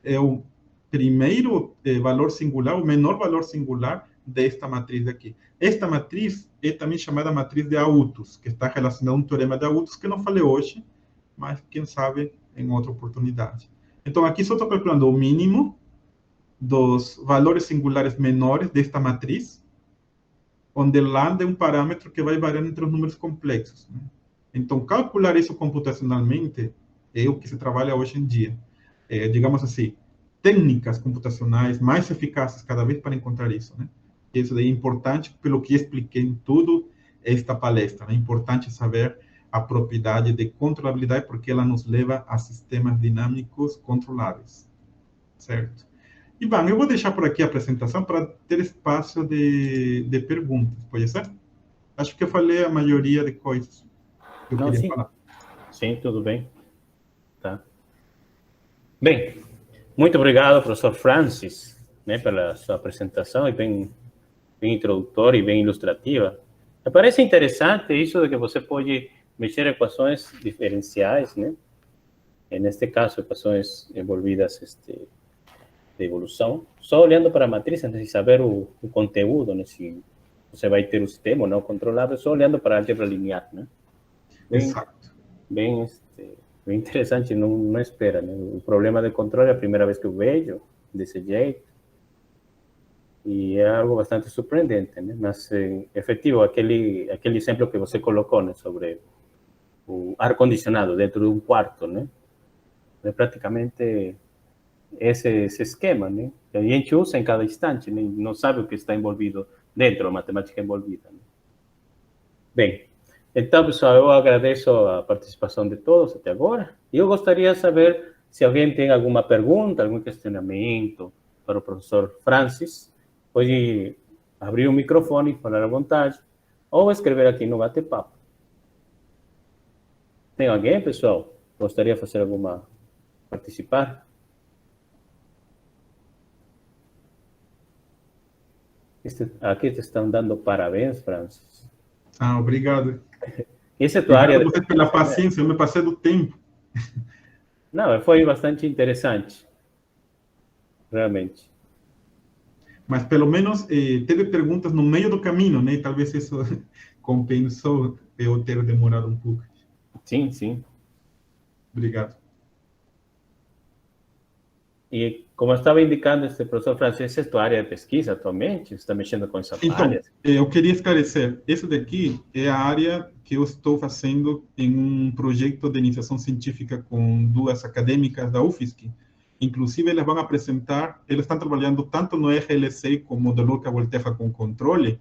é o primeiro valor singular, o menor valor singular desta matriz aqui. Esta matriz é também chamada matriz de Autus, que está relacionada a um teorema de Autus, que não falei hoje, mas quem sabe em outra oportunidade. Então, aqui só estou calculando o mínimo dos valores singulares menores desta matriz, onde lambda é um parâmetro que vai variando entre os números complexos, né? Então, calcular isso computacionalmente é o que se trabalha hoje em dia. Digamos assim, técnicas computacionais mais eficazes cada vez para encontrar isso, né? Isso daí é importante, pelo que expliquei em tudo esta palestra, né? É importante saber a propriedade de controlabilidade, porque ela nos leva a sistemas dinâmicos controláveis, certo? E, bom, eu vou deixar por aqui a apresentação para ter espaço de perguntas, pode ser? Acho que eu falei a maioria de coisas que eu queria falar. Sim, tudo bem. Tá. Bem, muito obrigado, professor Francis, né, pela sua apresentação, e bem introdutória e bem ilustrativa. Me parece interessante isso de que você pode mexer equações diferenciais, né, neste caso, equações envolvidas de evolução, só olhando para a matriz, antes de saber o conteúdo, né, se você vai ter o sistema ou não controlável, só olhando para a álgebra linear, né? Exato. Bem, bem interessante, não espera, né? O problema de controle é a primeira vez que eu vejo desse jeito, e é algo bastante surpreendente, né? Mas, efetivo, aquele exemplo que você colocou, né, sobre o ar-condicionado dentro de um quarto, né? É praticamente esse esquema, né? Que a gente usa em cada instante, né? Não sabe o que está envolvido dentro, a matemática envolvida, né? Bem, então, pessoal, eu agradeço a participação de todos até agora. E eu gostaria de saber se alguém tem alguma pergunta, algum questionamento para o professor Francis. Pode abrir o microfone e falar à vontade, ou escrever aqui no bate-papo. Tem alguém, pessoal? Gostaria de fazer alguma... participar? Aqui te estão dando parabéns, Francis. Ah, obrigado. Essa é a tua área Obrigado de... você pela paciência, eu me passei do tempo. Não, foi bastante interessante, realmente. Mas pelo menos teve perguntas no meio do caminho, né? E talvez isso compensou eu ter demorado um pouco. Sim, sim. Obrigado. E como eu estava indicando, este professor Francis, essa é a tua área de pesquisa atualmente? Você está mexendo com essa Então, área? eu queria esclarecer. Esse daqui é a área que eu estou fazendo em um projeto de iniciação científica com duas acadêmicas da UFSC. Inclusive, elas vão apresentar, elas estão trabalhando tanto no RLC como no Loca Volterra com controle,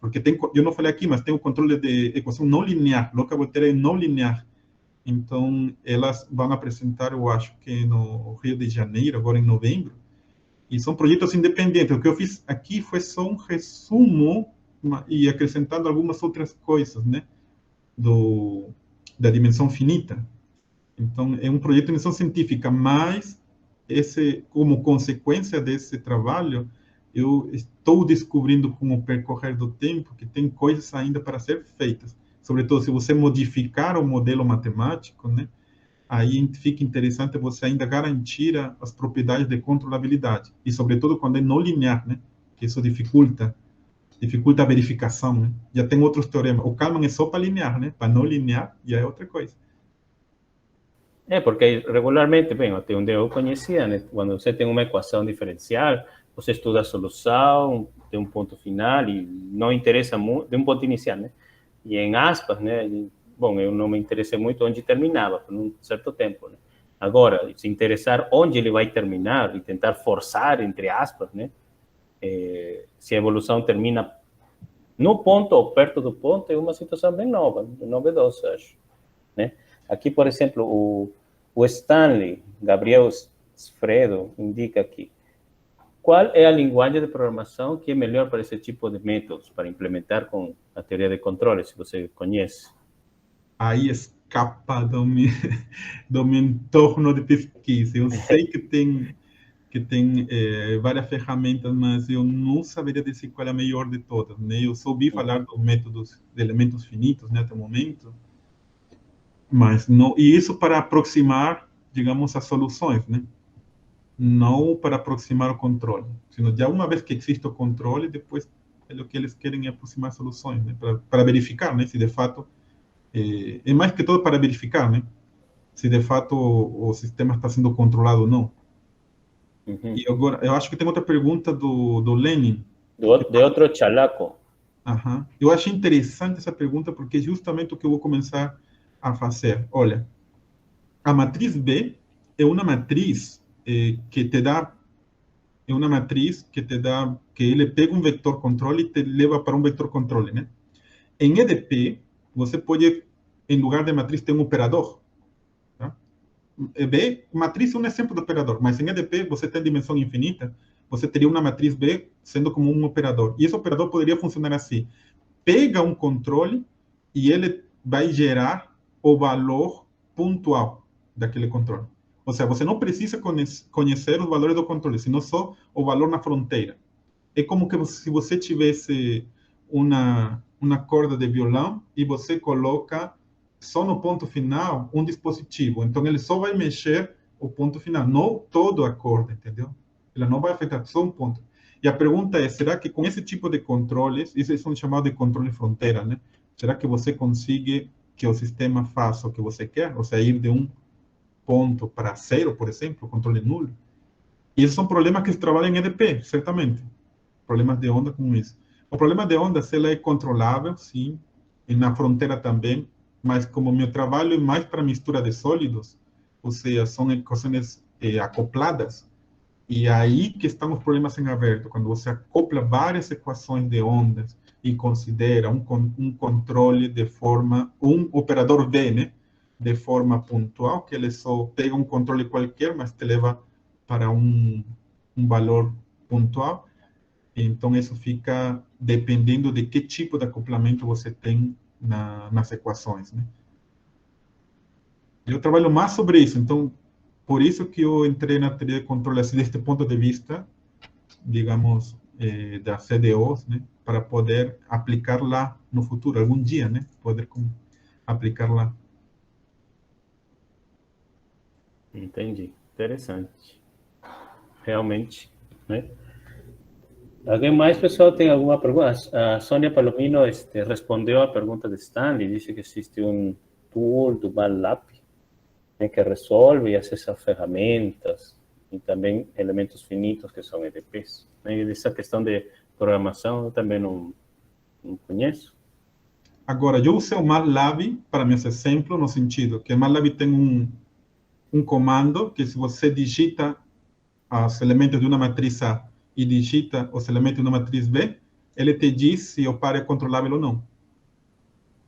porque tem, eu não falei aqui, mas tem o controle de equação não linear. Loca Volterra é não linear. Então, elas vão apresentar, eu acho que no Rio de Janeiro, agora em novembro, e são projetos independentes. O que eu fiz aqui foi só um resumo e acrescentando algumas outras coisas, né, da dimensão finita. Então, é um projeto de iniciação científica, mas como consequência desse trabalho, eu estou descobrindo com o percorrer do tempo que tem coisas ainda para ser feitas. Sobretudo, se você modificar o modelo matemático, né, aí fica interessante você ainda garantir as propriedades de controlabilidade. E, sobretudo, quando é não linear, né, que isso dificulta a verificação, né? Já tem outros teoremas. O Kalman é só para linear, né? Para não linear, já é outra coisa. Porque regularmente, bem, até onde eu conhecia, né, quando você tem uma equação diferencial, você estuda a solução, tem um ponto final e não interessa muito, tem um ponto inicial, né? E em aspas, né? Bom, eu não me interessei muito onde terminava, por um certo tempo, né? Agora, se interessar onde ele vai terminar e tentar forçar, entre aspas, né? Se a evolução termina no ponto ou perto do ponto, é uma situação bem nova, novedosa, acho, né? Aqui, por exemplo, o Stanley Gabriel Sfredo indica aqui: qual é a linguagem de programação que é melhor para esse tipo de métodos, para implementar com a teoria de controle, se você conhece? Aí escapa do meu entorno de pesquisa. Eu sei que tem várias ferramentas, mas eu não saberia dizer qual é a melhor de todas, né? Eu só ouvi falar dos métodos de elementos finitos, né, até o momento, mas não, e isso para aproximar, digamos, as soluções, né? Não para aproximar o controle, sino já uma vez que existe o controle, depois o que eles querem é aproximar soluções, né? Para verificar, né, se de fato é mais que todo para verificar, né, se de fato o sistema está sendo controlado ou não. Uhum. E agora, eu acho que tem outra pergunta do Lenin. De outro chalaco. Aham. Eu achei interessante essa pergunta porque é justamente o que eu vou começar a fazer. Olha, a matriz B é uma matriz que te dá que ele pega um vetor controle e te leva para um vetor controle, né? Em EDP, você pode, em lugar de matriz, ter um operador. Tá? B, matriz é um exemplo de operador, mas em EDP você tem dimensão infinita, você teria uma matriz B sendo como um operador. E esse operador poderia funcionar assim: pega um controle e ele vai gerar o valor pontual daquele controle. Ou seja, você não precisa conhecer os valores do controle, senão só o valor na fronteira. É como que se você tivesse uma corda de violão e você coloca só no ponto final um dispositivo. Então, ele só vai mexer o ponto final, não todo a corda, entendeu? Ele não vai afetar só um ponto. E a pergunta é, será que com esse tipo de controles, isso são chamados de controle fronteira, né? Será que você consegue que o sistema faça o que você quer? Ou seja, ir de um ponto para 0, por exemplo, controle nulo? E esses são problemas que se trabalham em EDP, certamente. Problemas de onda com isso. O problema de onda, se ela é controlável, sim, e na fronteira também, mas como meu trabalho é mais para mistura de sólidos, ou seja, são equações acopladas, e aí que estão os problemas em aberto, quando você acopla várias equações de ondas e considera um controle de forma, um operador V, né, de forma pontual, que ele só pega um controle qualquer, mas te leva para um valor pontual. Então, isso fica dependendo de que tipo de acoplamento você tem nas equações, né? Eu trabalho mais sobre isso, então, por isso que eu entrei na teoria de controle, assim, deste ponto de vista, digamos, da CDOs, né? Para poder aplicar lá no futuro, algum dia, né? Poder aplicar lá. Entendi. Interessante. Realmente, né? Alguém mais, pessoal, tem alguma pergunta? A Sônia Palomino respondeu a pergunta de Stanley, disse que existe um tool do MATLAB, né, que resolve e acessa ferramentas e também elementos finitos que são EDPs. Né? E essa questão de programação eu também não conheço. Agora, eu usei o MATLAB para meus exemplos, no sentido que o MATLAB tem um comando que, se você digita os elementos de uma matriz A e digita os elementos de uma matriz B, ele te diz se o par é controlável ou não.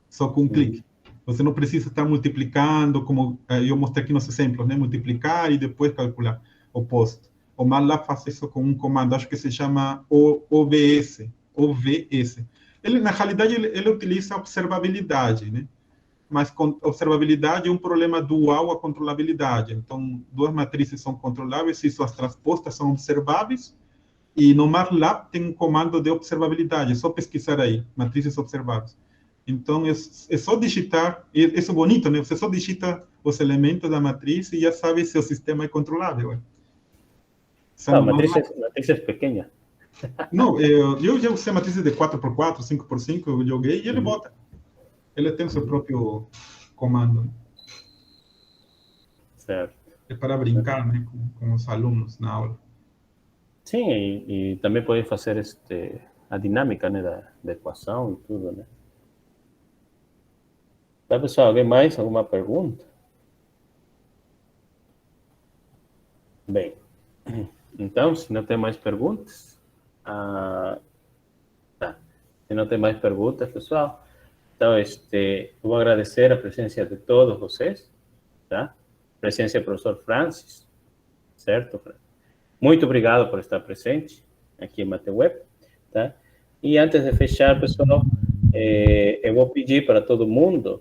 Só com um clique. Você não precisa estar multiplicando, como eu mostrei aqui nos exemplos, né? Multiplicar e depois calcular o posto. O MATLAB faz isso com um comando, acho que se chama OVS. Ele, na realidade, ele utiliza a observabilidade, né? Mas com observabilidade é um problema dual à controlabilidade. Então, duas matrizes são controláveis se suas transpostas são observáveis. E no MATLAB tem um comando de observabilidade, é só pesquisar aí, matrizes observáveis. Então, é só digitar, isso é bonito, né? Você só digita os elementos da matriz e já sabe se o sistema é controlável. A matriz é pequena. Não, eu já usei matrizes de 4x4, 5x5, eu joguei e ele bota. Ele tem o seu próprio comando. Certo. É para brincar, né, com os alunos na aula. Sim, e também pode fazer a dinâmica, né, da equação e tudo, né? Tá, pessoal, alguém mais? Alguma pergunta? Bem, então, se não tem mais perguntas, tá. Se não tem mais perguntas, pessoal, então, eu vou agradecer a presença de todos vocês, tá? Presença do professor Francis, certo? Muito obrigado por estar presente aqui em MateWeb, tá? E antes de fechar, pessoal, eu vou pedir para todo mundo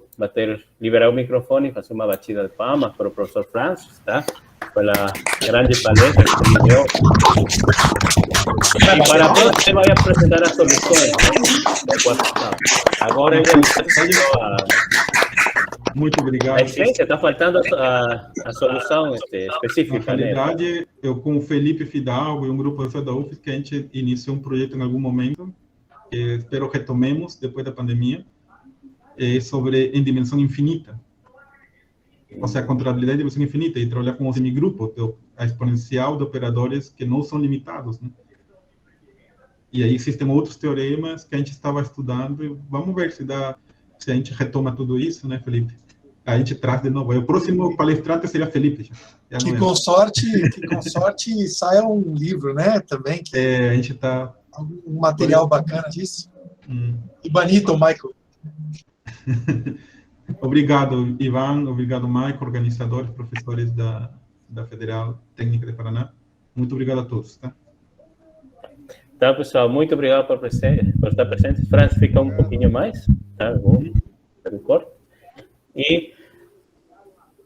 liberar o microfone e fazer uma batida de palmas para o professor Francis, tá? Pela grande palestra que ele deu. E para a próxima, vai apresentar as soluções, né? Agora, muito obrigado. A essência, está faltando a solução específica. Na realidade, eu com o Felipe Fidalgo e um grupo da UFES, que a gente iniciou um projeto em algum momento, que espero retomemos depois da pandemia, sobre em dimensão infinita. Ou seja, a controlabilidade em dimensão infinita, e trabalhar com o semigrupo, a exponencial de operadores que não são limitados, né? E aí existem outros teoremas que a gente estava estudando, e vamos ver se a gente retoma tudo isso, né, Felipe? A gente traz de novo. O próximo palestrante seria Felipe. Que com sorte saia um livro, né, também. A gente está... Um material bacana disso. E Banito, Michael. Obrigado, Ivan. Obrigado, Michael, organizadores, professores da Federal Técnica de Paraná. Muito obrigado a todos, tá? Tá, pessoal, muito obrigado por estar presente. Francis, fica um pouquinho mais, tá? Vou fazer o corte. E,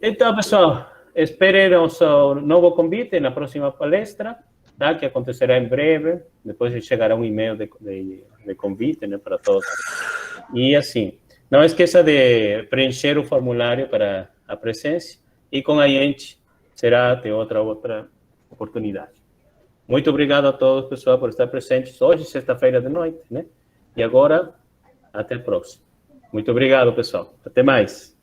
então, pessoal, espere nosso novo convite na próxima palestra, tá? Que acontecerá em breve. Depois chegará um e-mail de convite, né, para todos. E, assim, Não esqueça de preencher o formulário para a presença e com a gente será até outra oportunidade. Muito obrigado a todos, pessoal, por estar presentes hoje, sexta-feira de noite, né? E agora, até a próxima. Muito obrigado, pessoal. Até mais.